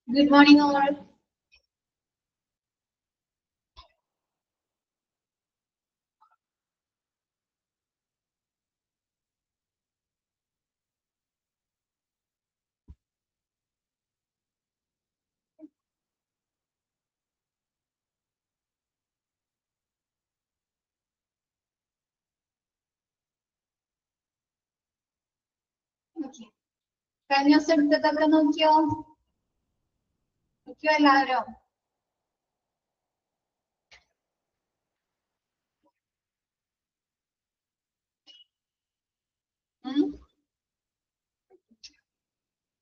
Good morning, all. Okay. Can you set the Takanokyo? Laro.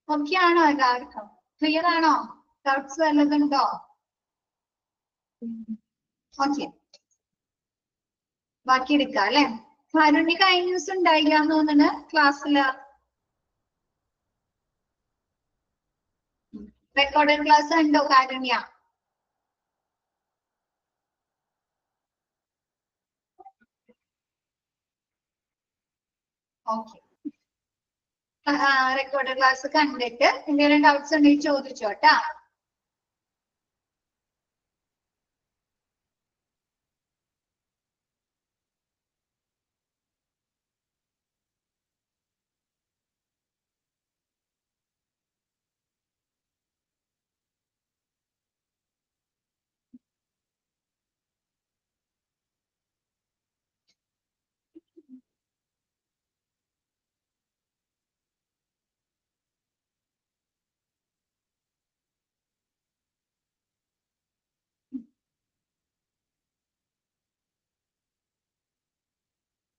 Okay, Anna, clear Anna. Doubts are eleven dog. Okay. Baki Rikale. Harunika Inus and Diana on the class. Recorded class and Academia. Okay. Recorded class conductor. And there are doubts on each other chota.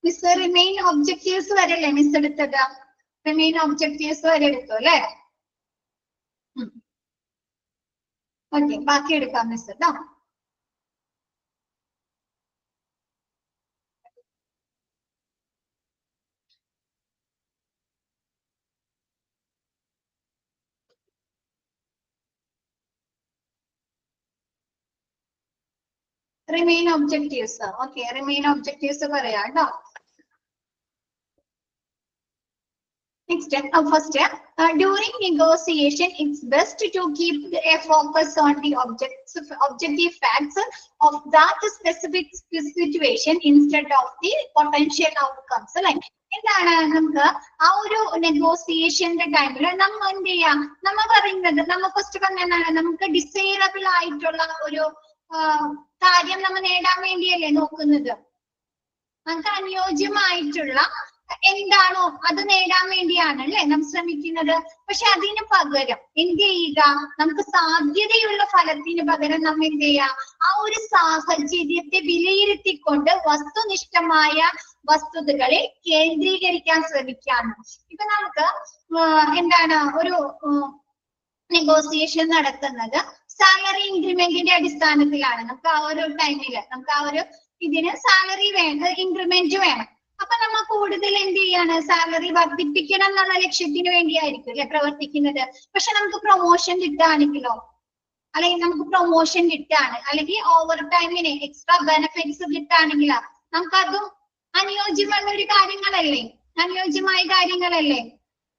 Miss remain objectives were limited. Remain objectives were edited. Okay, ബാക്കി എടുക്കാം miss ട്ടോ. Remain objectives. Okay, remain objectives പറയാം ട്ടോ. Next, first, during negotiation, it's best to keep a focus on the objective facts of that specific situation instead of the potential outcomes. Like, എന്താണ് നമുക്ക് ആ ഒരു നെഗോസിയേഷന്റെ ടൈമിൽ നമ്മൾ എന്ത് ചെയ്യാം, നമ്മൾ പറയുന്നത് നമ്മൾ ഫസ്റ്റ് പറഞ്ഞ എന്താണ്, നമുക്ക് ഡിസൈറബിൾ ആയിട്ടുള്ള ഒരു കാര്യം നമ്മൾ നേടാൻ വേണ്ടിയല്ലേ നോക്കുന്നത്. നമുക്ക് അനുയോജ്യമായിട്ടുള്ള എന്താണോ അത് നേടാൻ വേണ്ടിയാണ് അല്ലെ നാം ശ്രമിക്കുന്നത്. പക്ഷെ അതിന് പകരം എന്ത് ചെയ്യുക, നമുക്ക് സാധ്യതയുള്ള ഫലത്തിന് പകരം നമ്മൾ എന്ത് ചെയ്യാം, ആ ഒരു സാഹചര്യത്തെ വിലയിരുത്തിക്കൊണ്ട് വസ്തുനിഷ്ഠമായ വസ്തുതകളെ കേന്ദ്രീകരിക്കാൻ ശ്രമിക്കാണ്. ഇപ്പൊ നമുക്ക് എന്താണ് ഒരു നെഗോസിയേഷൻ നടത്തുന്നത് സാലറി ഇൻക്രിമെന്റിന്റെ അടിസ്ഥാനത്തിലാണ്. നമുക്ക് ആ ഒരു ടൈമില് നമുക്ക് ആ ഒരു ഇതിന് സാലറി വേണം, ഇൻക്രിമെന്റ് വേണം. അപ്പൊ നമ്മൾ കൂടുതൽ എന്ത് ചെയ്യാണ്, സാലറി വർദ്ധിപ്പിക്കണം എന്നുള്ള ലക്ഷ്യത്തിന് വേണ്ടിയായിരിക്കും അല്ലെ പ്രവർത്തിക്കുന്നത്. പക്ഷെ നമുക്ക് പ്രൊമോഷൻ കിട്ടുകയാണെങ്കിലോ, അല്ലെങ്കിൽ നമുക്ക് പ്രൊമോഷൻ കിട്ടുകയാണ്, അല്ലെങ്കിൽ ഓവർ ടൈമിന് എക്സ്ട്രാ ബെനിഫിറ്റ്സ് കിട്ടുകയാണെങ്കിലോ നമുക്കതും അനുയോജ്യമായ ഒരു കാര്യങ്ങളല്ലേ, അനുയോജ്യമായ കാര്യങ്ങളല്ലേ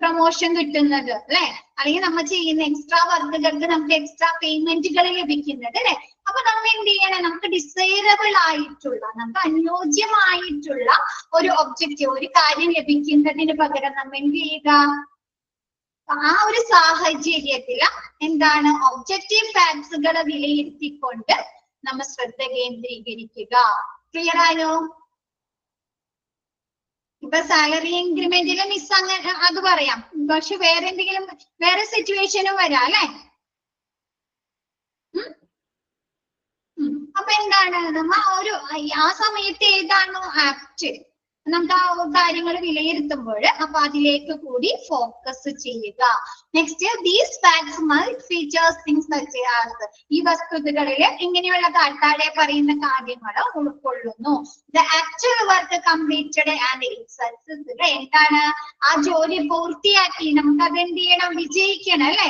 പ്രൊമോഷൻ കിട്ടുന്നത് അല്ലെ, അല്ലെങ്കിൽ നമ്മൾ ചെയ്യുന്ന എക്സ്ട്രാ വർക്കുകൾക്ക് നമുക്ക് എക്സ്ട്രാ പേയ്മെന്റുകൾ ലഭിക്കുന്നത് അല്ലെ. അപ്പൊ നമ്മൾ എന്ത് ചെയ്യണം, നമുക്ക് ഡിസൈറബിൾ ആയിട്ടുള്ള, നമുക്ക് അനുയോജ്യമായിട്ടുള്ള ഒരു ഒബ്ജക്റ്റീവ്, ഒരു കാര്യം ലഭിക്കുന്നതിന് പകരം നമ്മൾ എന്ത് ചെയ്യുക, ആ ഒരു സാഹചര്യത്തിൽ എന്താണ് ഒബ്ജക്റ്റീവ് ഫാക്ട്സുകളെ വിലയിരുത്തിക്കൊണ്ട് നമ്മൾ ശ്രദ്ധ കേന്ദ്രീകരിക്കുക. ക്ലിയർ ആയോ? ഇപ്പൊ സാലറി ഇൻക്രിമെന്റിൽ മിസ് അങ്ങനെ അത് പറയാം, പക്ഷെ വേറെ എന്തെങ്കിലും വേറെ സിറ്റുവേഷനും വരാം അല്ലെ. അപ്പൊ എന്താണ് നമ്മ ഒരു ആ സമയത്ത് ഏതാണോ ആപ്റ്റ് നമുക്ക് ആ കാര്യങ്ങൾ വിലയിരുത്തുമ്പോൾ അപ്പൊ അതിലേക്ക് കൂടി ഫോക്കസ് ചെയ്യുക. Next, these facts must features things such as, ഈ വസ്തുതകളിൽ ഇങ്ങനെയുള്ള താഴെ പറയുന്ന കാര്യങ്ങൾ ഉൾക്കൊള്ളുന്നു. The actual work completed and it success, എന്താണ് ആ ജോലി പൂർത്തിയാക്കി നമുക്ക് അത് എന്ത് ചെയ്യണം, വിജയിക്കണം അല്ലെ.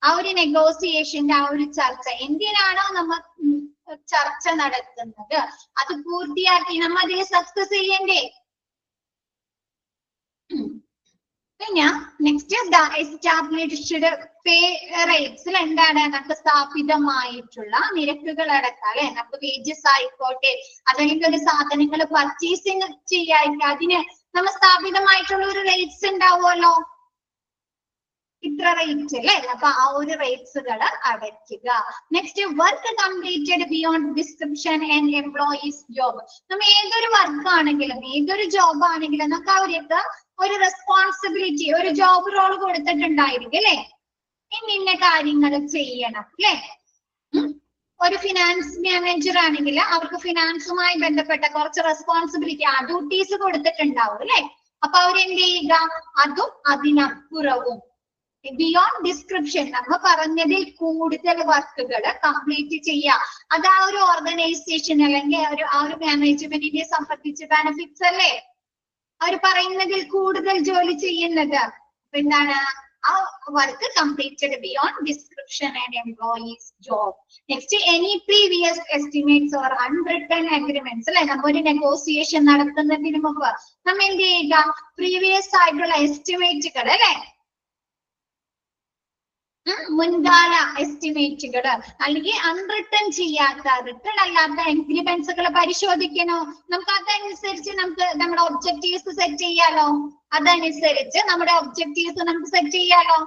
ആ ഒരു നെഗോസിയേഷന്റെ ആ ഒരു ചർച്ച, എന്തിനാണോ നമ്മൾ ചർച്ച നടത്തുന്നത് അത് പൂർത്തിയാക്കി നമ്മൾ അതിൽ സക്സസ് ചെയ്യണ്ടേ. പിന്നെ നെക്സ്റ്റ് എസ്റ്റാബ്ലിഷ്ഡ് പേ റേറ്റ്സിൽ എന്താണ് നമുക്ക് സ്ഥാപിതമായിട്ടുള്ള നിരക്കുകൾ അടക്കം അല്ലെ, നമുക്ക് വേജസ് ആയിക്കോട്ടെ അതല്ലെങ്കിൽ ഒരു സാധനങ്ങൾ പർച്ചേസിങ് ചെയ്യാൻ അതിന് നമ്മൾ സ്ഥാപിതമായിട്ടുള്ള ഒരു റേറ്റ്സ് ഉണ്ടാവുമല്ലോ, ഇത്ര റേറ്റ് അല്ലേ, അപ്പൊ ആ ഒരു റേറ്റ്സുകൾ അടയ്ക്കുക. Next work completed beyond description and employees job. നമ്മൾ ഏതൊരു വർക്ക് ആണെങ്കിലും ഏതൊരു ജോബ് ആണെങ്കിലും നമുക്ക് അവർക്ക് ഒരു റെസ്പോൺസിബിലിറ്റി ഒരു ജോബ് റോൾ കൊടുത്തിട്ടുണ്ടായിരിക്കും അല്ലെ, ഇന്ന കാര്യങ്ങൾ ചെയ്യണം അല്ലെ. ഒരു ഫിനാൻസ് മാനേജർ ആണെങ്കിൽ അവർക്ക് ഫിനാൻസുമായി ബന്ധപ്പെട്ട കുറച്ച് റെസ്പോൺസിബിലിറ്റി ഡ്യൂട്ടീസ് കൊടുത്തിട്ടുണ്ടാവും അല്ലെ. അപ്പൊ അവരെന്ത് ചെയ്യുക, അതും അതിനപ്പുറവും ബിയോണ്ട് ഡിസ്ക്രിപ്ഷൻ നമ്മൾ പറഞ്ഞതിൽ കൂടുതൽ വർക്കുകൾ കംപ്ലീറ്റ് ചെയ്യുക. അത് ആ ഒരു ഓർഗനൈസേഷൻ അല്ലെങ്കിൽ ആ ഒരു മാനേജ്മെന്റിനെ സംബന്ധിച്ച് ബെനിഫിറ്റ്സ് അല്ലേ, അവർ പറയുന്നതിൽ കൂടുതൽ ജോലി ചെയ്യുന്നത്. അപ്പൊ എന്താണ് ആ work completed beyond description and employees job. Next any previous estimates or unwritten agreements അല്ലെ, നമ്മൾ ഒരു നെഗോസിയേഷൻ നടത്തുന്നതിന് മുമ്പ് നമ്മൾ എന്ത് ചെയ്യുക, പ്രീവിയസ് ആയിട്ടുള്ള എസ്റ്റിമേറ്റുകൾ അല്ലെ, മുൻകാല എസ്റ്റിമേറ്റുകൾ അല്ലെങ്കിൽ അൺറിട്ടൺ ചെയ്യാത്ത റിട്ടേൺ അല്ലാത്ത എഗ്രിമെന്റ്സുകൾ പരിശോധിക്കണോ. നമുക്ക് അതനുസരിച്ച് നമുക്ക് നമ്മുടെ ഒബ്ജക്റ്റീവ്സ് സെറ്റ് ചെയ്യാലോ, അതനുസരിച്ച് നമ്മുടെ ഒബ്ജക്റ്റീവ്സ് നമുക്ക് സെറ്റ് ചെയ്യാലോ.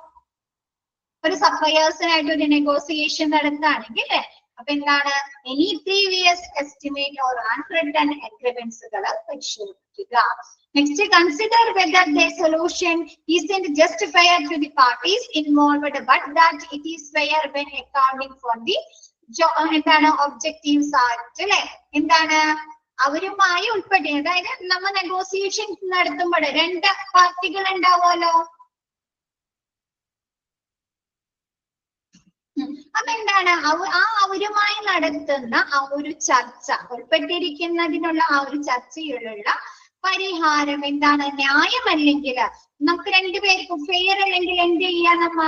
ഒരു സപ്ലയേഴ്സിനായിട്ട് ഒരു നെഗോസിയേഷൻ നടത്തുകയാണെങ്കിൽ അപ്പൊ എന്താണ് any previous estimate or unwritten അഗ്രിമെന്റ്സുകൾ പരിശോധിക്കുക. Next, consider whether the solution isn't just fair to the parties involved, but that it is fair when accounting for the objectives act. എന്താണ് അവരുമായി ഉൾപ്പെടെ, അതായത് നമ്മൾ നെഗോസിയേഷൻ നടത്തുമ്പോൾ രണ്ട് പാർട്ടികൾ ഉണ്ടാവുമല്ലോ. അപ്പൊ എന്താണ് അവരുമായി നടത്തുന്ന ആ ഒരു ചർച്ച, ഉൾപ്പെട്ടിരിക്കുന്നതിനുള്ള ആ ഒരു ചർച്ചയിലുള്ള പരിഹാരം എന്താണ് ന്യായമല്ലെങ്കിൽ നമുക്ക് രണ്ടുപേർക്കും ഫെയർ അല്ലെങ്കിൽ എന്ത് ചെയ്യാ നമ്മ,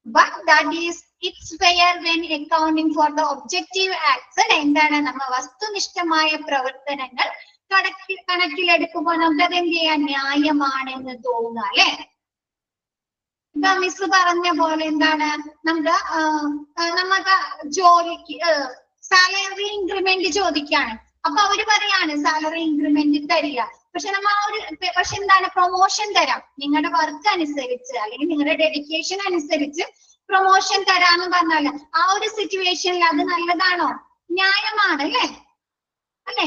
but that is it's fair when accounting for the objective acts. എന്താണ് നമ്മ വസ്തുനിഷ്ഠമായ പ്രവർത്തനങ്ങൾ കണക്കിലെടുക്കുമ്പോൾ നമുക്ക് അത് എന്ത് ചെയ്യാൻ ന്യായമാണെന്ന് തോന്നുക അല്ലെ. ഇപ്പൊ മിസ് പറഞ്ഞ പോലെ എന്താണ് നമുക്ക് ജോലിക്ക് സാലറി ഇൻക്രിമെന്റ് ചോദിക്കാണ്. അപ്പൊ അവര് പറയാണ് സാലറി ഇൻക്രിമെന്റ് തരില്ല, പക്ഷെ നമ്മ പക്ഷെ എന്താണ് പ്രൊമോഷൻ തരാം, നിങ്ങളുടെ വർക്ക് അനുസരിച്ച് അല്ലെങ്കിൽ നിങ്ങളുടെ ഡെഡിക്കേഷൻ അനുസരിച്ച് പ്രൊമോഷൻ തരാന്ന് പറഞ്ഞാല് ആ ഒരു സിറ്റുവേഷനിൽ അത് നല്ലതാണോ, ന്യായമാണ് അല്ലേ അല്ലെ.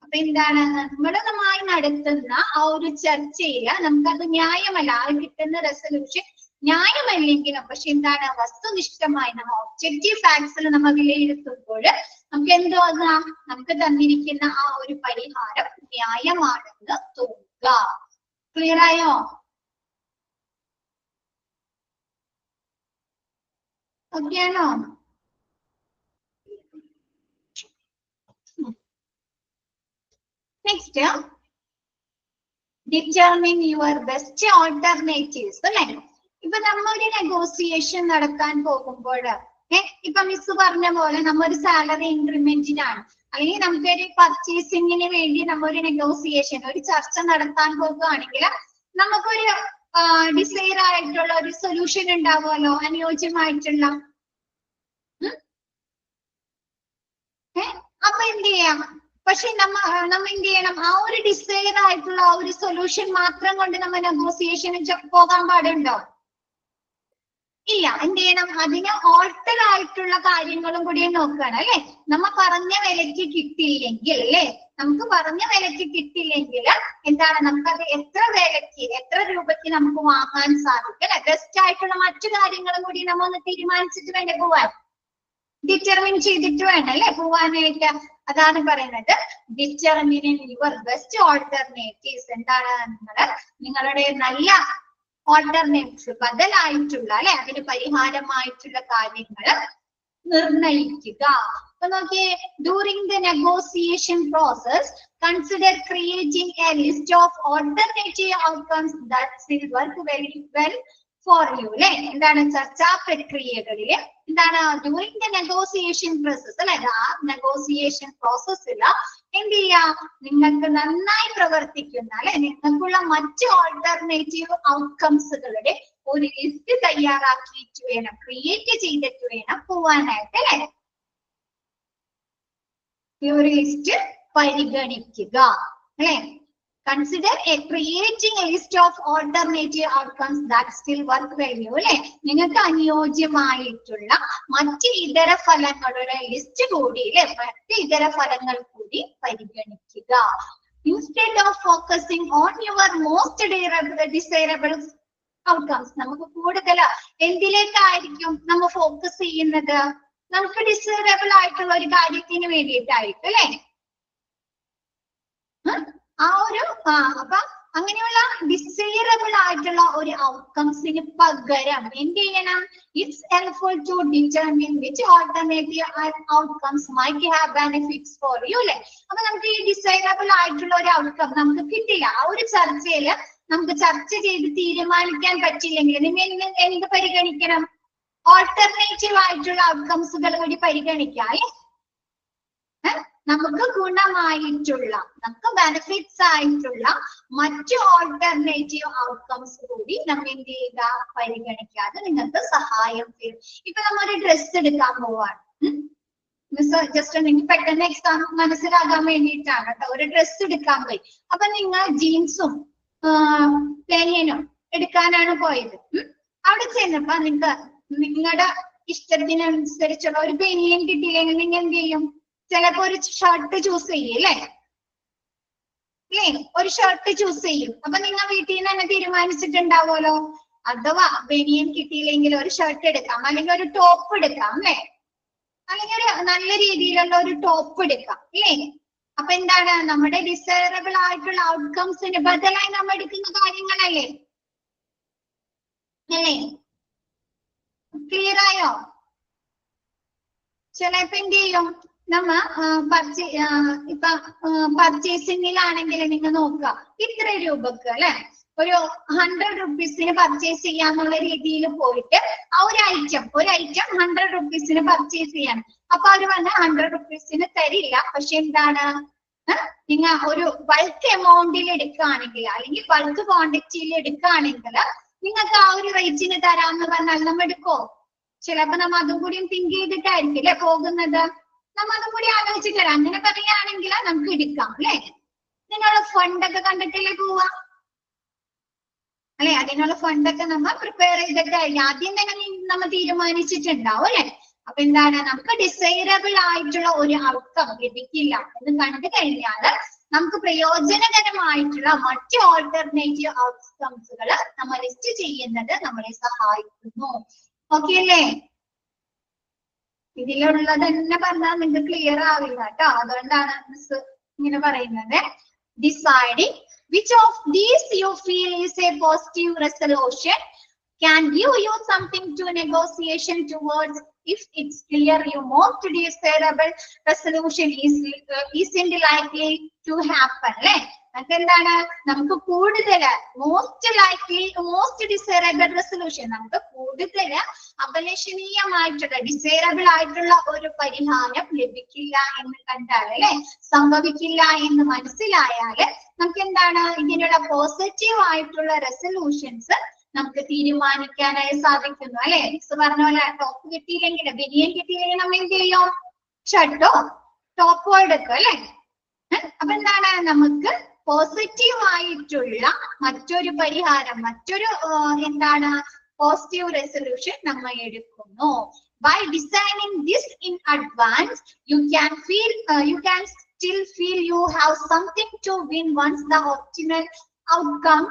അപ്പൊ എന്താണ് നമ്മളുമായി നടത്തുന്ന ആ ഒരു ചർച്ചയില് നമുക്കത് ന്യായമല്ല, ആ കിട്ടുന്ന റെസൊല്യൂഷൻ ന്യായമല്ലെങ്കിലും പക്ഷെ എന്താണ് വസ്തുനിഷ്ഠമായി നമ്മൾ ഒബ്ജക്റ്റീവ് ഫാക്ട്സിൽ നമ്മൾ വിലയിരുത്തുമ്പോൾ നമുക്ക് എന്തുവാകാം, നമുക്ക് തന്നിരിക്കുന്ന ആ ഒരു പരിഹാരം ന്യായമാണെന്ന് തോന്നുക. ക്ലിയർ ആയോ? ഓക്കെ ആണോ? Next, determine your best alternatives അല്ലെ. ഇപ്പൊ നമ്മ ഒരു നെഗോസിയേഷൻ നടത്താൻ പോകുമ്പോൾ ഇപ്പൊ മിസ് പറഞ്ഞ പോലെ നമ്മ ഒരു സാലറി ഇൻക്രിമെന്റിനാണ് അല്ലെങ്കിൽ നമുക്കൊരു പർച്ചേസിങ്ങിന് വേണ്ടി നമ്മ ഒരു നെഗോസിയേഷൻ ഒരു ചർച്ച നടത്താൻ പോകുകയാണെങ്കിൽ നമുക്കൊരു ഡിസൈർ ആയിട്ടുള്ള ഒരു സൊല്യൂഷൻ ഉണ്ടാവുമല്ലോ, അനുയോജ്യമായിട്ടുള്ള. അപ്പൊ എന്ത് ചെയ്യാം, പക്ഷെ നമ്മ എന്ത് ചെയ്യണം, ആ ഒരു ഡിസൈർ ആയിട്ടുള്ള ആ ഒരു സൊല്യൂഷൻ മാത്രം കൊണ്ട് നമ്മ നെഗോസിയേഷന് പോകാൻ പാടുണ്ടോ? ഇല്ല. എന്ത് ചെയ്യണം, അതിന് ഓൾട്ടർ ആയിട്ടുള്ള കാര്യങ്ങളും കൂടി നോക്കണം അല്ലെ. നമ്മ പറഞ്ഞ വിലക്ക് കിട്ടിയില്ലെങ്കിൽ അല്ലെ, നമുക്ക് പറഞ്ഞ വിലക്ക് കിട്ടില്ലെങ്കിൽ എന്താണ് നമുക്കത് എത്ര വിലക്ക് എത്ര രൂപയ്ക്ക് നമുക്ക് വാങ്ങാൻ സാധിക്കും അല്ലെ. ബെസ്റ്റ് ആയിട്ടുള്ള മറ്റു കാര്യങ്ങളും കൂടി നമ്മ ഒന്ന് തീരുമാനിച്ചിട്ട് വേണ്ടേ പോവാൻ, ഡിറ്റർമിൻ ചെയ്തിട്ട് വേണം അല്ലെ പോവാനായിട്ട്. അതാണ് പറയുന്നത് ഡിറ്റർമിൻ യുവർ ബെസ്റ്റ് ഓൾട്ടർനേറ്റീവ്സ്. എന്താണ് നിങ്ങളുടെ നല്ല ഓൾട്ടർനേറ്റീവ്സ് ബദലായിട്ടുള്ള അല്ലെ അതിന് പരിഹാരമായിട്ടുള്ള കാര്യങ്ങൾ നിർണയിക്കുക. അപ്പൊ നോക്കിയേ, during the negotiation process consider creating A list of alternative outcomes that will work very well for you അല്ലെ. എന്താണ് ചർച്ചാ പ്രക്രിയകളില് എന്താണ് ഡ്യൂറിംഗ് ദ നെഗോസിയേഷൻ പ്രോസസ് അല്ലെ, ആ നെഗോസിയേഷൻ പ്രോസസ്സിൽ എന്ത് ചെയ്യാ, നിങ്ങൾക്ക് നന്നായി പ്രവർത്തിക്കുന്ന അല്ലെ, നിങ്ങൾക്കുള്ള മറ്റ് ഓൾട്ടർനേറ്റീവ് ഔട്ട്കംസുകളുടെ ഒരു ലിസ്റ്റ് തയ്യാറാക്കിയിട്ട് വേണം, ക്രിയേറ്റ് ചെയ്തിട്ട് വേണം പോവാനായിട്ട് അല്ലെ. ഈ ഒരു ലിസ്റ്റ് പരിഗണിക്കുക അല്ലെ. Consider creating a list of alternative outcomes that still work well you അല്ലെ. നിങ്ങൾക്ക് അനുയോജ്യമായിട്ടുള്ള മറ്റ് ഇതര ഫലങ്ങളുടെ ലിസ്റ്റ് കൂടി അല്ലെ, മറ്റ് ഇതര ഫലങ്ങൾ കൂടി പരിഗണിക്കുക. Instead of focusing on your most desirable outcomes, നമുക്ക് കൂടുതൽ എന്തിലേക്കായിരിക്കും നമ്മൾ ഫോക്കസ് ചെയ്യുന്നത്, നമുക്ക് ഡിസൈറബിൾ ആയിട്ടുള്ള ഒരു കാര്യത്തിന് വേണ്ടിയിട്ടായിരിക്കും അല്ലെ. ആ ഒരു അപ്പൊ അങ്ങനെയുള്ള ഡിസൈറബിൾ ആയിട്ടുള്ള ഒരു ഔട്ട്കംസിന് പകരം എന്ത് ചെയ്യണം, it's helpful to determine which alternative outcomes might have benefits for you അല്ലെ. അപ്പൊ നമുക്ക് ഈ ഡിസൈറബിൾ ആയിട്ടുള്ള ഒരു ഔട്ട്കം നമുക്ക് കിട്ടില്ല, ആ ഒരു ചർച്ചയില് നമുക്ക് ചർച്ച ചെയ്ത് തീരുമാനിക്കാൻ പറ്റില്ലെങ്കിൽ നിങ്ങൾ എന്ത് പരിഗണിക്കണം, ഓൾട്ടർനേറ്റീവ് ആയിട്ടുള്ള ഔട്ട്കംസുകൾ കൂടി പരിഗണിക്കാം അല്ലെ. നമുക്ക് ഗുണമായിട്ടുള്ള, നമുക്ക് ബെനിഫിറ്റ്സ് ആയിട്ടുള്ള മറ്റു ഓൾട്ടർനേറ്റീവ് ഔട്ട്കംസ് കൂടി നമ്മൾ എന്ത് ചെയ്യുക, പരിഗണിക്കാതെ നിങ്ങൾക്ക് സഹായം ചെയ്യും. ഇപ്പൊ നമ്മൊരു ഡ്രസ്സ് എടുക്കാൻ പോവാണ്, ജസ്റ്റ് നിങ്ങൾക്ക് പെട്ടെന്ന് എക്സാം മനസ്സിലാകാൻ വേണ്ടിയിട്ടാണ് കേട്ടോ. ഒരു ഡ്രസ്സ് എടുക്കാൻ പോയി, അപ്പൊ നിങ്ങൾ ജീൻസും ബനിയനും എടുക്കാനാണ് പോയത്. അവിടെ ചെന്നപ്പോ നിങ്ങളുടെ ഇഷ്ടത്തിനനുസരിച്ചുള്ള ഒരു ബനിയൻ കിട്ടിയില്ലെങ്കിൽ നിങ്ങൾ എന്ത് ചെയ്യും, ചിലപ്പോ ഒരു ഷർട്ട് ചൂസ് ചെയ്യും അല്ലേ, ഒരു ഷർട്ട് ചൂസ് ചെയ്യും. അപ്പൊ നിങ്ങൾ വീട്ടിൽ നിന്ന് തന്നെ തീരുമാനിച്ചിട്ടുണ്ടാവുമല്ലോ, അഥവാ ബനിയൻ കിട്ടിയില്ലെങ്കിൽ ഒരു ഷർട്ട് എടുക്കാം, അല്ലെങ്കിൽ ഒരു ടോപ്പ് എടുക്കാം അല്ലേ, അല്ലെങ്കിൽ ഒരു നല്ല രീതിയിലുള്ള ഒരു ടോപ്പ് എടുക്കാം അല്ലേ. അപ്പൊ എന്താണ്, നമ്മുടെ ഡിസൈറബിൾ ആയിട്ടുള്ള ഔട്ട്കംസിന് ബദലായി നമ്മൾ എടുക്കുന്ന കാര്യങ്ങളല്ലേ അല്ലേ. ക്ലിയർ ആയോ? ചിലപ്പോ എന്ത് ചെയ്യും, നമ്മ ഇപ്പൊ പർച്ചേസിംഗിലാണെങ്കിൽ നിങ്ങൾ നോക്കുക, ഇത്ര രൂപക്ക് അല്ലെ, ഒരു 100 rupeesന് പർച്ചേസ് ചെയ്യാന്നുള്ള രീതിയിൽ പോയിട്ട് ആ ഒരു ഐറ്റം 100 rupeesന് പർച്ചേസ് ചെയ്യാൻ, അപ്പൊ അവര് വന്ന് 100 rupeesന് തരില്ല. പക്ഷെ എന്താണ്, നിങ്ങൾ ഒരു ബൾക്ക് എമൗണ്ടിൽ എടുക്കുകയാണെങ്കിൽ അല്ലെങ്കിൽ ബൾക്ക് ക്വാണ്ടിറ്റിയിൽ എടുക്കുകയാണെങ്കിൽ നിങ്ങൾക്ക് ആ ഒരു റേറ്റിന് തരാമെന്ന് പറഞ്ഞാൽ നമ്മൾ എടുക്കോ? ചിലപ്പോ നമ്മ അതും കൂടിയും തിങ്ക് ചെയ്തിട്ടായിരിക്കും അല്ലെ പോകുന്നത്, നമ്മ അതും കൂടി ആലോചിച്ചിട്ട് അങ്ങനെ പറയുകയാണെങ്കിൽ നമുക്ക് എടുക്കാം അല്ലെ. ഇതിനുള്ള ഫണ്ടൊക്കെ കണ്ടിട്ടല്ലേ പോവാ അല്ലെ, അതിനുള്ള ഫണ്ടൊക്കെ നമ്മൾ പ്രിപ്പയർ ചെയ്തിട്ടായിരിക്കും ആദ്യം തന്നെ നമ്മൾ തീരുമാനിച്ചിട്ടുണ്ടാവും അല്ലെ. അപ്പൊ എന്താണ്, നമുക്ക് ഡിസൈറബിൾ ആയിട്ടുള്ള ഒരു ഔട്ട്കം ലഭിക്കില്ല എന്ന് കണ്ടു കഴിഞ്ഞാൽ നമുക്ക് പ്രയോജനകരമായിട്ടുള്ള മറ്റ് ഓൾട്ടർനേറ്റീവ് ഔട്ട്കംസുകൾ നമ്മൾ ലിസ്റ്റ് ചെയ്യുന്നത് നമ്മളെ സഹായിക്കുന്നു. ഓക്കെ അല്ലേ? ഇതിലുള്ളത് തന്നെ പറഞ്ഞാൽ നിങ്ങൾക്ക് ക്ലിയർ ആവില്ല കേട്ടോ, അതുകൊണ്ടാണ് മിസ് ഇങ്ങനെ പറയുന്നത്. Deciding which of these you feel is a positive resolution can give you something to negotiation towards. If it's clear your most desirable resolution isn't likely to happen അല്ലെ. അതെന്താണ്, നമുക്ക് കൂടുതൽ മോസ്റ്റ് ഡിസൈറബിൾ റെസൊല്യൂഷൻ, നമുക്ക് കൂടുതൽ അഭിലഷണീയമായിട്ടുള്ള desirable ആയിട്ടുള്ള ഒരു പരിഹാരം ലഭിക്കില്ല എന്ന് കണ്ടാൽ അല്ലെ, സംഭവിക്കില്ല എന്ന് മനസ്സിലായാല് നമുക്ക് എന്താണ്, ഇതിനുള്ള പോസിറ്റീവ് ആയിട്ടുള്ള റെസൊല്യൂഷൻസ് നമുക്ക് തീരുമാനിക്കാനായി സാധിക്കുന്നു അല്ലെ. മിസ് പറഞ്ഞ പോലെ ടോപ്പ് കിട്ടിയില്ലെങ്കിൽ, ബനിയൻ കിട്ടിയില്ലെങ്കിൽ നമ്മൾ എന്ത് ചെയ്യും, ഷർട്ടോ ടോപ്പോ എടുക്കും അല്ലെ. അപ്പൊ എന്താണ്, നമുക്ക് പോസിറ്റീവ് ആയിട്ടുള്ള മറ്റൊരു പരിഹാരം, മറ്റൊരു എന്താണ് പോസിറ്റീവ് റെസൊല്യൂഷൻ നമ്മൾ എടുക്കുന്നു. By designing this in advance, you can still feel you have something to win once the optimal outcome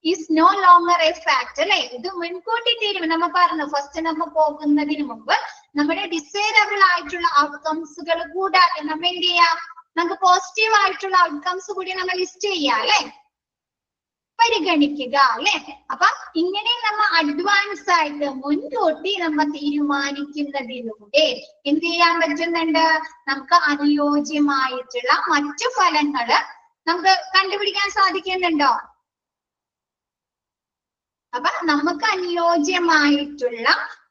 is no longer a fact അല്ലെ. ഇത് മുൻകൂട്ടി തീരുമാനം നമ്മൾ പറഞ്ഞു, ഫസ്റ്റ് നമ്മൾ പോകുന്നതിന് മുമ്പ് നമ്മുടെ ഡിസൈറബിൾ ആയിട്ടുള്ള ഔട്ട്കംസുകൾ കൂടാതെ നമ്മൾ എന്ത് ചെയ്യാം, നമുക്ക് പോസിറ്റീവ് ആയിട്ടുള്ള ഔട്ട്കംസ് കൂടി നമ്മൾ ലിസ്റ്റ് ചെയ്യാം അല്ലെ, പരിഗണിക്കുക അല്ലെ. അപ്പൊ ഇങ്ങനെ നമ്മൾ അഡ്വാൻസ് ആയിട്ട് മുൻകൂട്ടി നമ്മൾ തീരുമാനിക്കുന്നതിലൂടെ എന്ത് ചെയ്യാൻ പറ്റുന്നുണ്ട്, നമുക്ക് അനുയോജ്യമായിട്ടുള്ള മറ്റു ഫലങ്ങള് നമുക്ക് കണ്ടുപിടിക്കാൻ സാധിക്കുന്നുണ്ടോ? അപ്പൊ നമുക്ക് അനുയോജ്യമായിട്ടുള്ള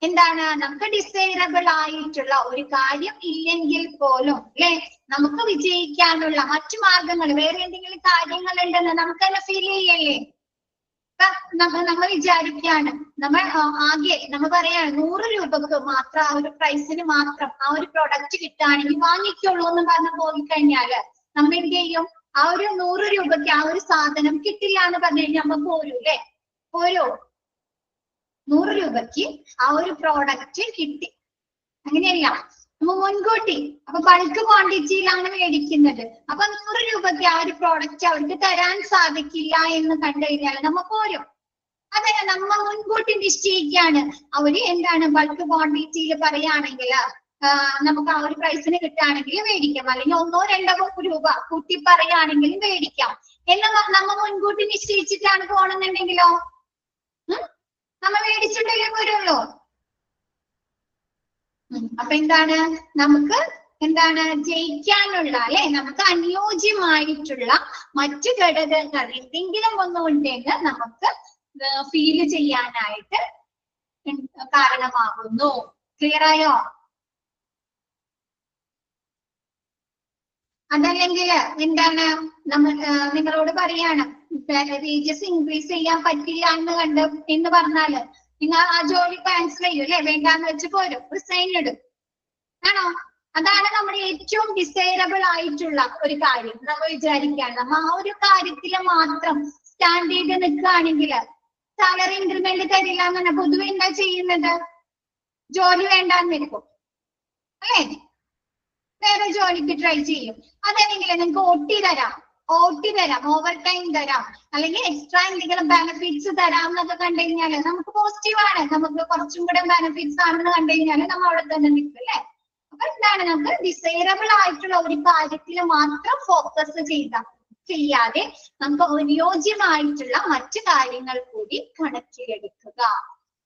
എന്താണ്, നമുക്ക് ഡിസൈറബിൾ ആയിട്ടുള്ള ഒരു കാര്യം ഇല്ലെങ്കിൽ പോലും അല്ലെ നമുക്ക് വിജയിക്കാനുള്ള മറ്റു മാർഗങ്ങൾ വേറെ എന്തെങ്കിലും കാര്യങ്ങൾ ഉണ്ടെന്ന് നമുക്ക് തന്നെ ഫീൽ ചെയ്യല്ലേ? നമ്മൾ വിചാരിക്കുകയാണ്, നമ്മൾ ആകെ നമ്മൾ പറയാണ് 100 രൂപക്ക് മാത്രം ആ ഒരു പ്രൈസിന് മാത്രം ആ ഒരു പ്രൊഡക്റ്റ് കിട്ടുകയാണെങ്കിൽ വാങ്ങിക്കുള്ളൂ എന്ന് പറഞ്ഞു പോയി കഴിഞ്ഞാല് നമ്മൾ എന്ത് ചെയ്യും? ആ ഒരു 100 രൂപയ്ക്ക് ആ ഒരു സാധനം കിട്ടില്ല എന്ന് പറഞ്ഞു കഴിഞ്ഞാൽ നമ്മൾ പോരും അല്ലെ? പോരോ? 100 രൂപയ്ക്ക് ആ ഒരു പ്രോഡക്റ്റ് കിട്ടി, അങ്ങനെയല്ല നമ്മ മുൻകൂട്ടി അപ്പൊ ബൾക്ക് ക്വാണ്ടിറ്റിയിലാണ് മേടിക്കുന്നത്. അപ്പൊ 100 രൂപയ്ക്ക് ആ ഒരു പ്രോഡക്റ്റ് അവർക്ക് തരാൻ സാധിക്കില്ല എന്ന് കണ്ടു കഴിഞ്ഞാൽ നമ്മ പോരും. അതെ, നമ്മ മുൻകൂട്ടി നിശ്ചയിക്കാണ്. അവര് എന്താണ് ബൾക്ക് ക്വാണ്ടിറ്റിയിൽ പറയുകയാണെങ്കിൽ നമുക്ക് ആ ഒരു പ്രൈസിന് കിട്ടുകയാണെങ്കിൽ മേടിക്കാം, അല്ലെങ്കിൽ 1 2 രൂപ കൂട്ടി പറയുകയാണെങ്കിൽ മേടിക്കാം എന്ന് നമ്മ മുൻകൂട്ടി നിശ്ചയിച്ചിട്ടാണ് പോകണമെന്നുണ്ടെങ്കിലോ നമ്മ മേടിച്ചിട്ടല്ലേ വരുള്ളൂ. അപ്പൊ എന്താണ് നമുക്ക് എന്താണ് ജയിക്കാനുള്ള അല്ലെ നമുക്ക് അനുയോജ്യമായിട്ടുള്ള മറ്റു ഘടകങ്ങൾ എന്തെങ്കിലും ഒന്നുണ്ടെങ്കിൽ നമുക്ക് ഫീല് ചെയ്യാനായിട്ട് കാരണമാകുന്നു. ക്ലിയർ ആയോ? അതല്ലെങ്കിൽ എന്താണ് നമ്മൾ നിങ്ങളോട് പറയാണ് വേജസ് ഇൻക്രീസ് ചെയ്യാൻ പറ്റില്ല എന്ന് പറഞ്ഞാല് നിങ്ങൾ ആ ജോലി ക്യാൻസൽ ചെയ്യും അല്ലെ? വേണ്ടാന്ന് വെച്ച് പോരും, റിസൈൻ ഇടും, ആണോ? അതാണ് നമ്മുടെ ഏറ്റവും ഡിസൈറബിൾ ആയിട്ടുള്ള ഒരു കാര്യം. നമ്മൾ വിചാരിക്കുകയാണ് നമ്മ ആ ഒരു കാര്യത്തിൽ മാത്രം സ്റ്റാൻഡ് ചെയ്ത് നിൽക്കുകയാണെങ്കിൽ സാലറി ഇൻക്രിമെന്റ് തരില്ല എന്നാണ് പൊതുവെ എന്താ ചെയ്യുന്നത്? ജോലി വേണ്ടാന്ന് വെക്കും അല്ലേ? വേറെ ജോലിക്ക് ട്രൈ ചെയ്യും. അതല്ലെങ്കിൽ നിങ്ങൾക്ക് OT തരാം, ഓവർ ടൈം തരാം, അല്ലെങ്കിൽ എക്സ്ട്രാ എന്തെങ്കിലും ബെനിഫിറ്റ്സ് തരാം എന്നൊക്കെ കണ്ടു കഴിഞ്ഞാല് നമുക്ക് പോസിറ്റീവാണ്, നമുക്ക് കുറച്ചും കൂടെ ബെനിഫിറ്റ്സ് ആണെന്ന് കണ്ടു കഴിഞ്ഞാല് നമ്മൾ അവിടെ തന്നെ നിൽക്കും അല്ലെ? അപ്പൊ എന്താണ് നമുക്ക് ഡിസൈറബിൾ ആയിട്ടുള്ള ഒരു കാര്യത്തിൽ മാത്രം ഫോക്കസ് ചെയ്യാതെ നമുക്ക് അനുയോജ്യമായിട്ടുള്ള മറ്റു കാര്യങ്ങൾ കൂടി കണക്കിലെടുക്കുക.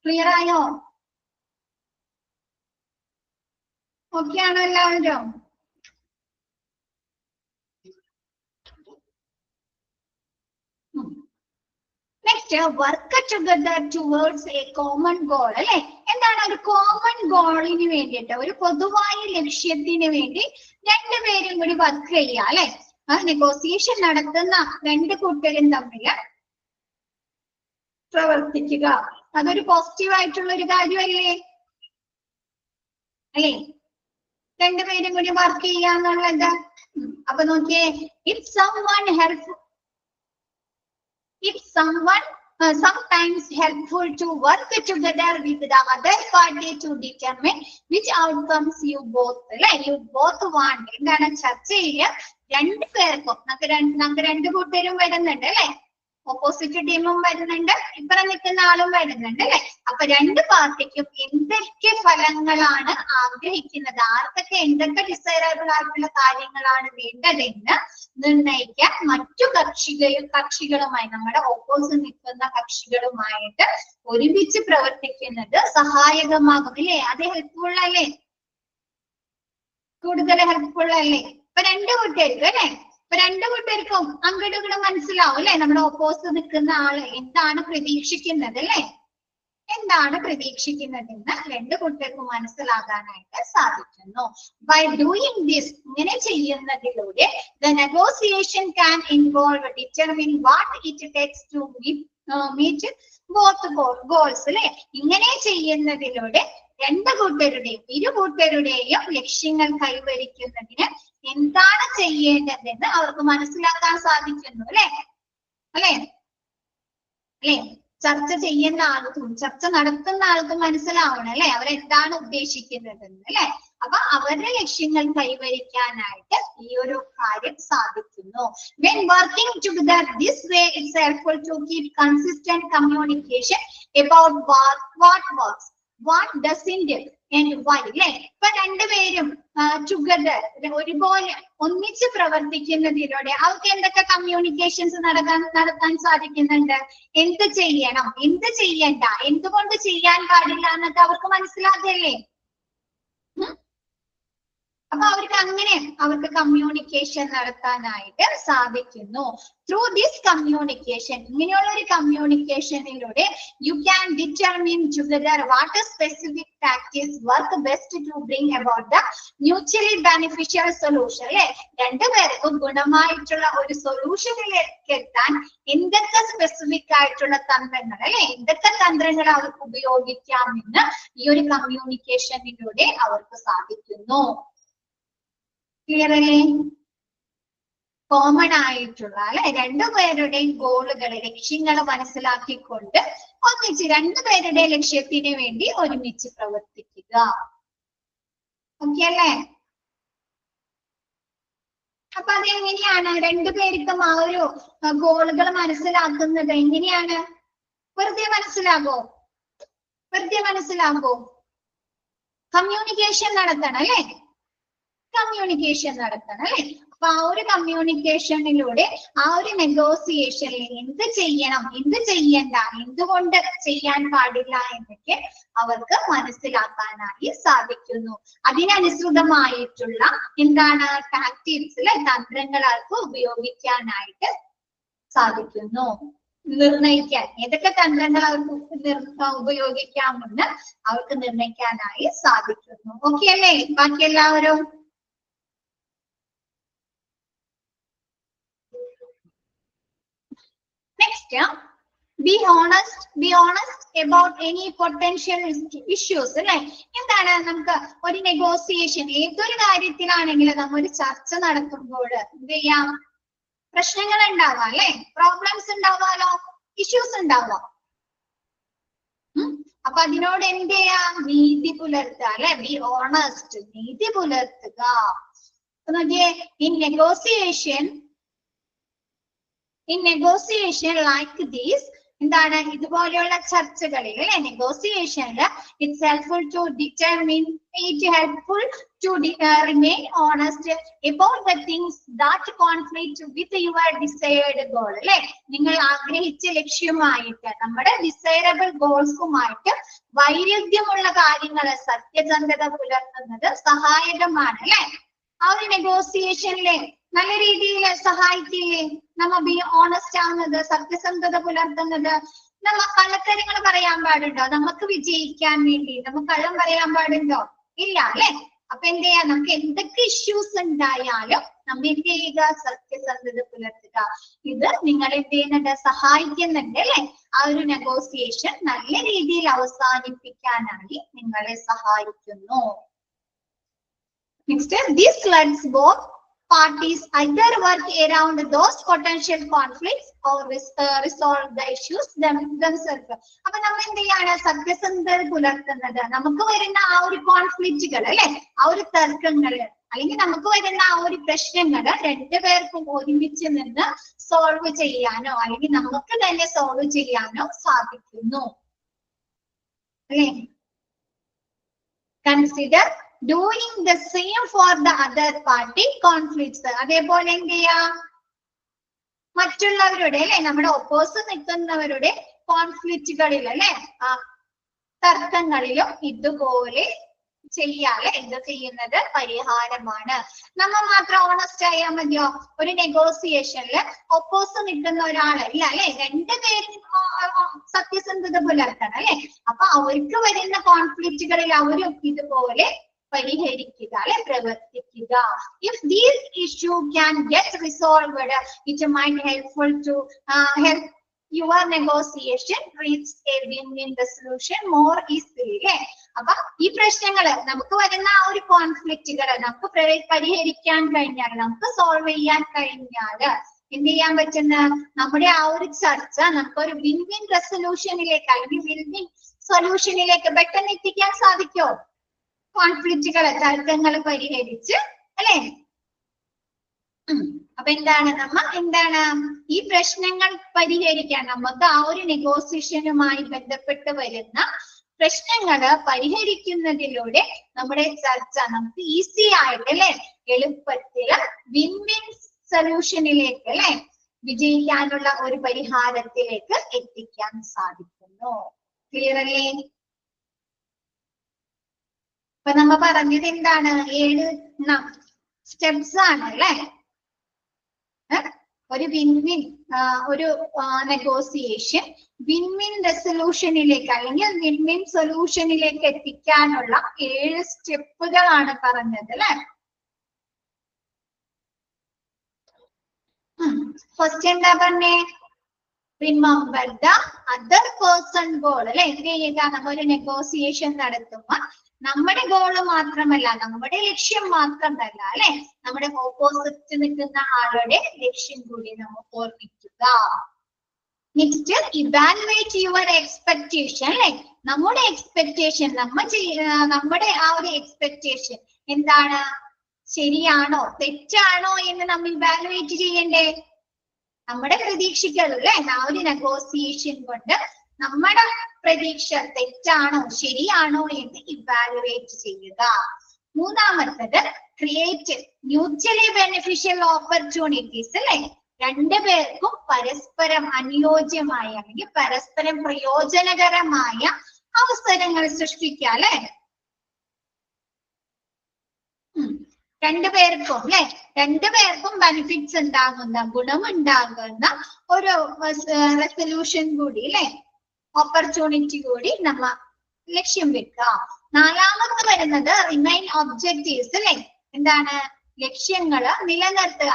ക്ലിയർ ആയോ? ഓക്കെ ആണോ എല്ലാവരും? Next, work together towards A common goal അല്ലെ? എന്താണ് ഒരു കോമൺ ഗോളിന് വേണ്ടിയിട്ട്, ഒരു പൊതുവായ ലക്ഷ്യത്തിന് വേണ്ടി രണ്ടുപേരും കൂടി വർക്ക് ചെയ്യുക അല്ലെ? നെഗോസിയേഷൻ നടത്തുന്ന രണ്ട് കൂട്ടരും തമ്മിൽ പ്രവർത്തിക്കുക, അതൊരു പോസിറ്റീവ് ആയിട്ടുള്ള ഒരു കാര്യമല്ലേ? അല്ലേ? രണ്ടുപേരും കൂടി വർക്ക് ചെയ്യാന്നുള്ളത്. അപ്പൊ നോക്കിയേ, if someone sometimes helpful to work together with the other party to determine which outcomes you both want. എന്താണ് ചർച്ചയില് രണ്ടു പേർക്കും നമുക്ക് രണ്ടു കൂട്ടരും വരുന്നുണ്ട് അല്ലെ? ഓപ്പോസിറ്റ് ടീമും വരുന്നുണ്ട്, ഇപ്പുറം നിൽക്കുന്ന ആളും വരുന്നുണ്ട് അല്ലെ? അപ്പൊ രണ്ട് പാർട്ടിക്കും എന്തൊക്കെ ഫലങ്ങളാണ് ആഗ്രഹിക്കുന്നത്, ആർക്കൊക്കെ എന്തൊക്കെ ഡിസൈറബിൾ ആയിട്ടുള്ള കാര്യങ്ങളാണ് വേണ്ടതെന്ന് നിർണയിക്കാൻ മറ്റു കക്ഷികളുമായി നമ്മുടെ ഓപ്പോസിറ്റ് നിൽക്കുന്ന കക്ഷികളുമായിട്ട് ഒരുമിച്ച് പ്രവർത്തിക്കുന്നത് സഹായകമാകും അല്ലേ? അത് ഹെൽപ്ഫുൾ അല്ലേ? കൂടുതൽ ഹെൽപ്ഫുൾ അല്ലേ? ഇപ്പൊ രണ്ടു കൂട്ടർക്കും അല്ലെ? ഇപ്പൊ രണ്ടു കൂട്ടർക്കും അങ്ങോട്ടും ഇങ്ങോട്ടും മനസ്സിലാവും അല്ലെ? നമ്മുടെ ഓപ്പോസിറ്റ് നിൽക്കുന്ന ആള് എന്താണ് പ്രതീക്ഷിക്കുന്നത് അല്ലെ? എന്താണ് പ്രതീക്ഷിക്കുന്നതെന്ന് രണ്ടു കൂട്ടർക്കും മനസ്സിലാകാനായിട്ട് സാധിക്കുന്നു. ബൈ ഡൂയിങ് ദിസ്, ഇങ്ങനെ ചെയ്യുന്നതിലൂടെ the negotiation can involve determining what it takes to meet both goals അല്ലെ? ഇങ്ങനെ ചെയ്യുന്നതിലൂടെ ഇരു കൂട്ടരുടെയും ലക്ഷ്യങ്ങൾ കൈവരിക്കുന്നതിന് എന്താണ് ചെയ്യേണ്ടതെന്ന് അവർക്ക് മനസ്സിലാക്കാൻ സാധിക്കുന്നു അല്ലെ? ചർച്ച ചെയ്യുന്ന ആൾക്കും ചർച്ച നടത്തുന്ന ആൾക്കും മനസ്സിലാവണം അല്ലെ അവരെന്താണ് ഉദ്ദേശിക്കുന്നതെന്ന് അല്ലെ? അപ്പൊ അവരുടെ ലക്ഷ്യങ്ങൾ കൈവരിക്കാനായിട്ട് ഈ ഒരു കാര്യം സാധിക്കുന്നു. When working together this way, it's helpful to keep consistent communication about what works, what doesn't, and why. അല്ലെ? ഇപ്പൊ രണ്ടുപേരും ടുഗദർ ഒരുപോലെ ഒന്നിച്ച് പ്രവർത്തിക്കുന്നതിലൂടെ അവർക്ക് എന്തൊക്കെ കമ്മ്യൂണിക്കേഷൻസ് നടത്താൻ സാധിക്കുന്നുണ്ട്? എന്ത് ചെയ്യണം, എന്ത് ചെയ്യണ്ട, എന്തുകൊണ്ട് ചെയ്യാൻ പാടില്ല എന്നൊക്കെ അവർക്ക് മനസ്സിലാകല്ലേ? അപ്പൊ അവർക്ക് കമ്മ്യൂണിക്കേഷൻ നടത്താനായിട്ട് സാധിക്കുന്നു. ത്രൂ ദിസ് കമ്മ്യൂണിക്കേഷൻ, ഇങ്ങനെയുള്ള ഒരു കമ്മ്യൂണിക്കേഷനിലൂടെ you can determine together what specific tactics work best to bring about the mutually beneficial solution. അല്ലെ, രണ്ടുപേർക്കും ഗുണമായിട്ടുള്ള ഒരു സൊല്യൂഷനിലേക്ക് എത്താൻ എന്തൊക്കെ സ്പെസിഫിക് ആയിട്ടുള്ള തന്ത്രങ്ങൾ, അല്ലെ, എന്തൊക്കെ തന്ത്രങ്ങൾ അവർക്ക് ഉപയോഗിക്കാമെന്ന് ഈ ഒരു കമ്മ്യൂണിക്കേഷനിലൂടെ അവർക്ക് സാധിക്കുന്നു. ക്ലിയർ അല്ലേ? കോമൺ ആയിട്ടുള്ള, അല്ലെ, രണ്ടുപേരുടെയും ഗോളുകൾ, ലക്ഷ്യങ്ങൾ മനസ്സിലാക്കിക്കൊണ്ട് ഒന്നിച്ച് രണ്ടുപേരുടെ ലക്ഷ്യത്തിന് വേണ്ടി ഒരുമിച്ച് പ്രവർത്തിക്കുക. ഓക്കെ അല്ലേ? അപ്പൊ അതെങ്ങനെയാണ് രണ്ടുപേർക്കും ആ ഒരു ഗോളുകൾ മനസ്സിലാക്കുന്നത്? എങ്ങനെയാണ്? വെറുതെ മനസ്സിലാകോ? കമ്മ്യൂണിക്കേഷൻ നടത്തണം, അല്ലെ? കമ്മ്യൂണിക്കേഷൻ നടത്തണം, അല്ലെ? അപ്പൊ ആ ഒരു കമ്മ്യൂണിക്കേഷനിലൂടെ ആ ഒരു നെഗോസിയേഷനിൽ എന്ത് ചെയ്യണം, എന്ത് ചെയ്യണ്ട, എന്തുകൊണ്ട് ചെയ്യാൻ പാടില്ല എന്നൊക്കെ അവർക്ക് മനസ്സിലാക്കാനായി സാധിക്കുന്നു. അതിനനുസൃതമായിട്ടുള്ള എന്താണ് ടാക്ടിക്സ്, അല്ലെ, തന്ത്രങ്ങൾ അവർക്ക് ഉപയോഗിക്കാനായിട്ട് സാധിക്കുന്നു. നിർണയിക്കാൻ ഏതൊക്കെ തന്ത്രങ്ങൾ അവർക്ക് ഉപയോഗിക്കാമെന്ന് അവർക്ക് നിർണയിക്കാനായി സാധിക്കുന്നു. ഓക്കെ അല്ലേ? ബാക്കി എല്ലാവരും next, be honest about any potential issues. അല്ലെ, എന്താണ് നമുക്ക് ഒരു നെഗോസിയേഷൻ, ഏതൊരു കാര്യത്തിലാണെങ്കിലും നമ്മൾ ഒരു ചർച്ച നടത്തുമ്പോൾ എന്ത് ചെയ്യാം? പ്രശ്നങ്ങൾ ഉണ്ടാവാം, അല്ലെ, പ്രോബ്ലംസ് ഉണ്ടാവാലോ, ഇഷ്യൂസ് ഉണ്ടാവാം. അപ്പൊ അതിനോട് എന്ത് ചെയ്യാം? നീതി പുലർത്തുക, അല്ലെ, ബി ഓണസ്റ്റ്, നീതി പുലർത്തുക. in negotiation like this, എന്താണ് ഇതുപോലെയുള്ള ചർച്ചകളിൽ, അല്ലെ, നെഗോസിയേഷനിൽ it's helpful to remain honest about the things that conflict with your desired goal. അല്ലെ, നിങ്ങൾ ആഗ്രഹിച്ച ലക്ഷ്യമായിട്ട്, നമ്മുടെ ഡിസൈറബിൾ ഗോൾസുമായിട്ട് വൈരുദ്ധ്യമുള്ള കാര്യങ്ങളെ സത്യസന്ധത പുലർത്തുന്നത് സഹായകമാണ്, അല്ലെ? ആ ഒരു നെഗോസിയേഷനിലെ നല്ല രീതിയിൽ സഹായിക്കില്ലേ? നമ്മ ബി ഓണസ്റ്റ് ആവുന്നത്, സത്യസന്ധത പുലർത്തുന്നത്. നമ്മ കള്ളത്തരങ്ങൾ പറയാൻ പാടുണ്ടോ? നമുക്ക് വിജയിക്കാൻ വേണ്ടി നമുക്ക് കള്ളം പറയാൻ പാടുണ്ടോ? ഇല്ല, അല്ലെ? അപ്പൊ എന്ത് ചെയ്യാ? നമുക്ക് എന്തൊക്കെ ഇഷ്യൂസ് ഉണ്ടായാലും നമ്മൾ എന്ത് ചെയ്യുക? സത്യസന്ധത പുലർത്തുക. ഇത് നിങ്ങൾ എന്ത് ചെയ്യുന്നുണ്ട്? സഹായിക്കുന്നുണ്ട്, അല്ലെ? ആ ഒരു നെഗോസിയേഷൻ നല്ല രീതിയിൽ അവസാനിപ്പിക്കാനായി നിങ്ങളെ സഹായിക്കുന്നു. Next, this lets both parties either work around those potential conflicts or resolve the issues themselves. അപ്പൊ നമ്മൾ എന്ത് ചെയ്യാണ്? സത്യസന്ധത പുലർത്തുന്നത് നമുക്ക് വരുന്ന ആ ഒരു കോൺഫ്ലിക്റ്റുകൾ, അല്ലെ, ആ ഒരു തർക്കങ്ങൾ, അല്ലെങ്കിൽ നമുക്ക് വരുന്ന ആ ഒരു പ്രശ്നങ്ങൾ രണ്ടുപേർക്കും ഒരുമിച്ച് നിന്ന് സോൾവ് ചെയ്യാനോ അല്ലെങ്കിൽ നമുക്ക് തന്നെ സോൾവ് ചെയ്യാനോ സാധിക്കുന്നു, അല്ലെ? Consider doing the same for the other party conflicts. അതേപോലെ എന്ത് ചെയ്യാ? മറ്റുള്ളവരുടെ, അല്ലെ, നമ്മുടെ ഒപ്പോസിറ്റ് നിൽക്കുന്നവരുടെ കോൺഫ്ലിക്റ്റുകളിൽ, അല്ലെ, തർക്കങ്ങളിലും ഇതുപോലെ ചെയ്യാതെ ഇത് ചെയ്യുന്നത് പരിഹാരമാണ്. നമ്മൾ മാത്രം ഓണസ്റ്റ് ആയാൽ മതിയോ? ഒരു നെഗോസിയേഷനിൽ ഒപ്പോസിറ്റ് നിൽക്കുന്ന ഒരാളല്ല, അല്ലെ, രണ്ടുപേരും സത്യസന്ധത പുലർത്തണം, അല്ലെ? അപ്പൊ അവർക്ക് വരുന്ന കോൺഫ്ലിക്റ്റുകളിൽ അവരും ഇതുപോലെ പരിഹരിക്കുക, അല്ലെ, പ്രവർത്തിക്കുക. If these issue can get resolved, it might helpful to help your negotiation reach a win-win solution more easily. അപ്പൊ ഈ പ്രശ്നങ്ങൾ നമുക്ക് വരുന്ന ആ ഒരു കോൺഫ്ലിക്റ്റുകൾ നമുക്ക് പരിഹരിക്കാൻ കഴിഞ്ഞാൽ, നമുക്ക് സോൾവ് ചെയ്യാൻ കഴിഞ്ഞാൽ എന്ത് ചെയ്യാൻ പറ്റുന്ന നമ്മുടെ ആ ഒരു ചർച്ച നമുക്കൊരു വിൻ വിൻ റെസൊല്യൂഷനിലേക്ക് അല്ലെങ്കിൽ വിൻ വിൻ സൊല്യൂഷനിലേക്ക് പെട്ടെന്ന് എത്തിക്കാൻ സാധിക്കോ? കോൺഫ്ലിക്റ്റുകൾ, തർക്കങ്ങൾ പരിഹരിച്ച്, അല്ലെ? അപ്പൊ എന്താണ് ഈ പ്രശ്നങ്ങൾ പരിഹരിക്കാൻ നമുക്ക് ആ ഒരു നെഗോസിയേഷനുമായി ബന്ധപ്പെട്ട് വരുന്ന പ്രശ്നങ്ങള് പരിഹരിക്കുന്നതിലൂടെ നമ്മുടെ ചർച്ച നമുക്ക് ഈസി ആയിട്ട്, അല്ലെ, എളുപ്പത്തില് വിൻ വിൻ സൊല്യൂഷനിലേക്ക്, അല്ലെ, വിജയിക്കാനുള്ള ഒരു പരിഹാരത്തിലേക്ക് എത്തിക്കാൻ സാധിക്കുന്നു. ക്ലിയർ അല്ലേ? അപ്പൊ നമ്മ പറഞ്ഞത് എന്താണ്? 7 സ്റ്റെപ്സ് ആണ് അല്ലെ? ഒരു വിൻ ഒരു നെഗോസിയേഷൻ വിൻ റെസൊല്യൂഷനിലേക്ക് അല്ലെങ്കിൽ വിൻ സൊല്യൂഷനിലേക്ക് എത്തിക്കാനുള്ള 7 സ്റ്റെപ്പുകളാണ് പറഞ്ഞത് അല്ലെ? ഫസ്റ്റ് എന്താ പറഞ്ഞേ? Remember the other person goal അല്ലെ? എന്ത് ചെയ്യുക? നമ്മളൊരു നെഗോസിയേഷൻ നടത്തുമ്പോൾ നമ്മുടെ ഗോള് മാത്രമല്ല, നമ്മുടെ ലക്ഷ്യം മാത്രമല്ല അല്ലെ, നമ്മുടെ ഓപ്പോസിറ്റ് നിൽക്കുന്ന ആളുടെ ലക്ഷ്യം കൂടി നമ്മൾ ഓർമ്മിക്കുക. നെക്സ്റ്റ്, ഇവാലുവേറ്റ് യുവർ എക്സ്പെക്ടേഷൻ അല്ലെ? നമ്മുടെ എക്സ്പെക്ടേഷൻ, നമ്മുടെ ആ ഒരു എക്സ്പെക്ടേഷൻ എന്താണ്? ശരിയാണോ തെറ്റാണോ എന്ന് നമ്മൾ ഇവാലുവേറ്റ് ചെയ്യണ്ടേ? നമ്മുടെ പ്രതീക്ഷകൾ അല്ലെ? ആ ഒരു നെഗോസിയേഷൻ കൊണ്ട് നമ്മുടെ പ്രതീക്ഷ തെറ്റാണോ ശരിയാണോ എന്ന് ഇവാലുവേറ്റ് ചെയ്യുക. മൂന്നാമത്തത്, ക്രിയേറ്റ് മ്യൂച്വലി ബെനിഫിഷ്യൽ ഓപ്പർച്യൂണിറ്റീസ് അല്ലെ? രണ്ടുപേർക്കും പരസ്പരം അനുയോജ്യമായ അല്ലെങ്കിൽ പരസ്പരം പ്രയോജനകരമായ അവസരങ്ങൾ സൃഷ്ടിക്കുക അല്ലെ? രണ്ടുപേർക്കും അല്ലെ? രണ്ടുപേർക്കും ബെനിഫിറ്റ്സ് ഉണ്ടാകുന്ന, ഗുണമുണ്ടാകുന്ന ഒരു റെസൊല്യൂഷൻ കൂടി അല്ലെ, ഓപ്പർച്യൂണിറ്റി കൂടി നമ്മ ലക്ഷ്യം വെക്കുക. നാലാമത് വരുന്നത് റിമൈൻ ഒബ്ജക്റ്റീവ്സ് അല്ലെ? എന്താണ്? ലക്ഷ്യങ്ങള് നിലനിർത്തുക.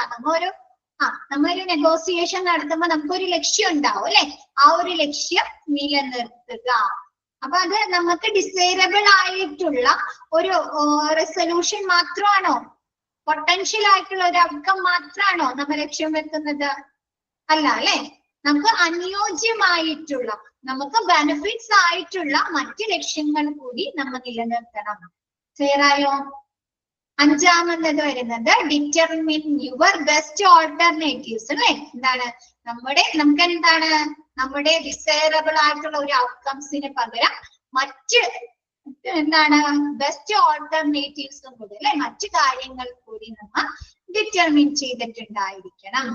നമ്മൊരു നെഗോസിയേഷൻ നടത്തുമ്പോൾ നമുക്കൊരു ലക്ഷ്യം ഉണ്ടാവും അല്ലെ? ആ ഒരു ലക്ഷ്യം നിലനിർത്തുക. അപ്പൊ അത് നമുക്ക് ഡിസൈറബിൾ ആയിട്ടുള്ള ഒരു റെസൊല്യൂഷൻ മാത്രമാണോ? പൊട്ടൻഷ്യൽ ആയിട്ടുള്ള ഒരു ഔട്ട്കം മാത്രമാണോ നമ്മൾ ലക്ഷ്യം വെക്കുന്നത്? അല്ല അല്ലെ? നമുക്ക് അനുയോജ്യമായിട്ടുള്ള, നമുക്ക് ബെനിഫിറ്റ്സ് ആയിട്ടുള്ള മറ്റ് ലക്ഷ്യങ്ങൾ കൂടി നമ്മൾ നിലനിർത്തണം. ക്ലിയർ ആയോ? അഞ്ചാമത് വരുന്നത് ഡിറ്റർമിൻ യുവർ ബെസ്റ്റ് ഓൾട്ടർനേറ്റീവ്സ് അല്ലെ? എന്താണ്? നമുക്ക് എന്താണ്? നമ്മുടെ ഡിസൈറബിൾ ആയിട്ടുള്ള ഒരു ഔട്ട്കംസിന് പകരം മറ്റ് എന്താണ് ബെസ്റ്റ് ഓൾട്ടർനേറ്റീവ്സും കൂടി അല്ലെ? മറ്റു കാര്യങ്ങൾ കൂടി നമ്മൾ ഡിറ്റർമിൻ ചെയ്തിട്ടുണ്ടായിരിക്കണം.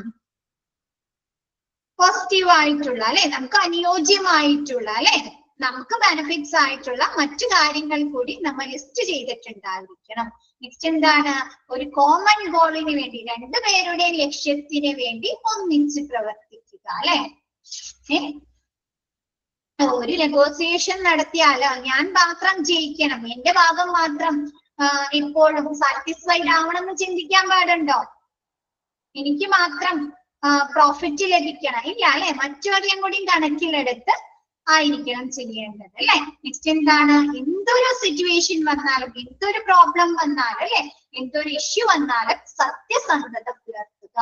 പോസിറ്റീവ് ആയിട്ടുള്ള അല്ലെ? നമുക്ക് അനുയോജ്യമായിട്ടുള്ള അല്ലെ? നമുക്ക് ബെനിഫിറ്റ്സ് ആയിട്ടുള്ള മറ്റു കാര്യങ്ങൾ കൂടി നമ്മൾ ലിസ്റ്റ് ചെയ്തിട്ടുണ്ടായിരിക്കണം. നെക്സ്റ്റ് എന്താണ്? ഒരു കോമൺ ഗോളിന് വേണ്ടി, രണ്ടുപേരുടെ ലക്ഷ്യത്തിന് വേണ്ടി ഒന്നിച്ച് പ്രവർത്തിക്കുക അല്ലെ? ഒരു നെഗോസിയേഷൻ നടത്തിയാലോ ഞാൻ മാത്രം ജയിക്കണം, എന്റെ ഭാഗം മാത്രം എപ്പോഴും സാറ്റിസ്ഫൈഡ് ആവണം എന്ന് ചിന്തിക്കാൻ പാടുണ്ടോ? എനിക്ക് മാത്രം പ്രോഫിറ്റ് ലഭിക്കണം, ഇല്ല അല്ലെ? മറ്റവരെയും കൂടി കണക്കിലെടുത്ത് ആയിരിക്കണം ചെയ്യേണ്ടത് അല്ലെ? നെക്സ്റ്റ് എന്താണ്? എന്തൊരു സിറ്റുവേഷൻ വന്നാലും, എന്തൊരു പ്രോബ്ലം വന്നാലും അല്ലെ, എന്തൊരു ഇഷ്യൂ വന്നാലും സത്യസന്ധത പുലർത്തുക.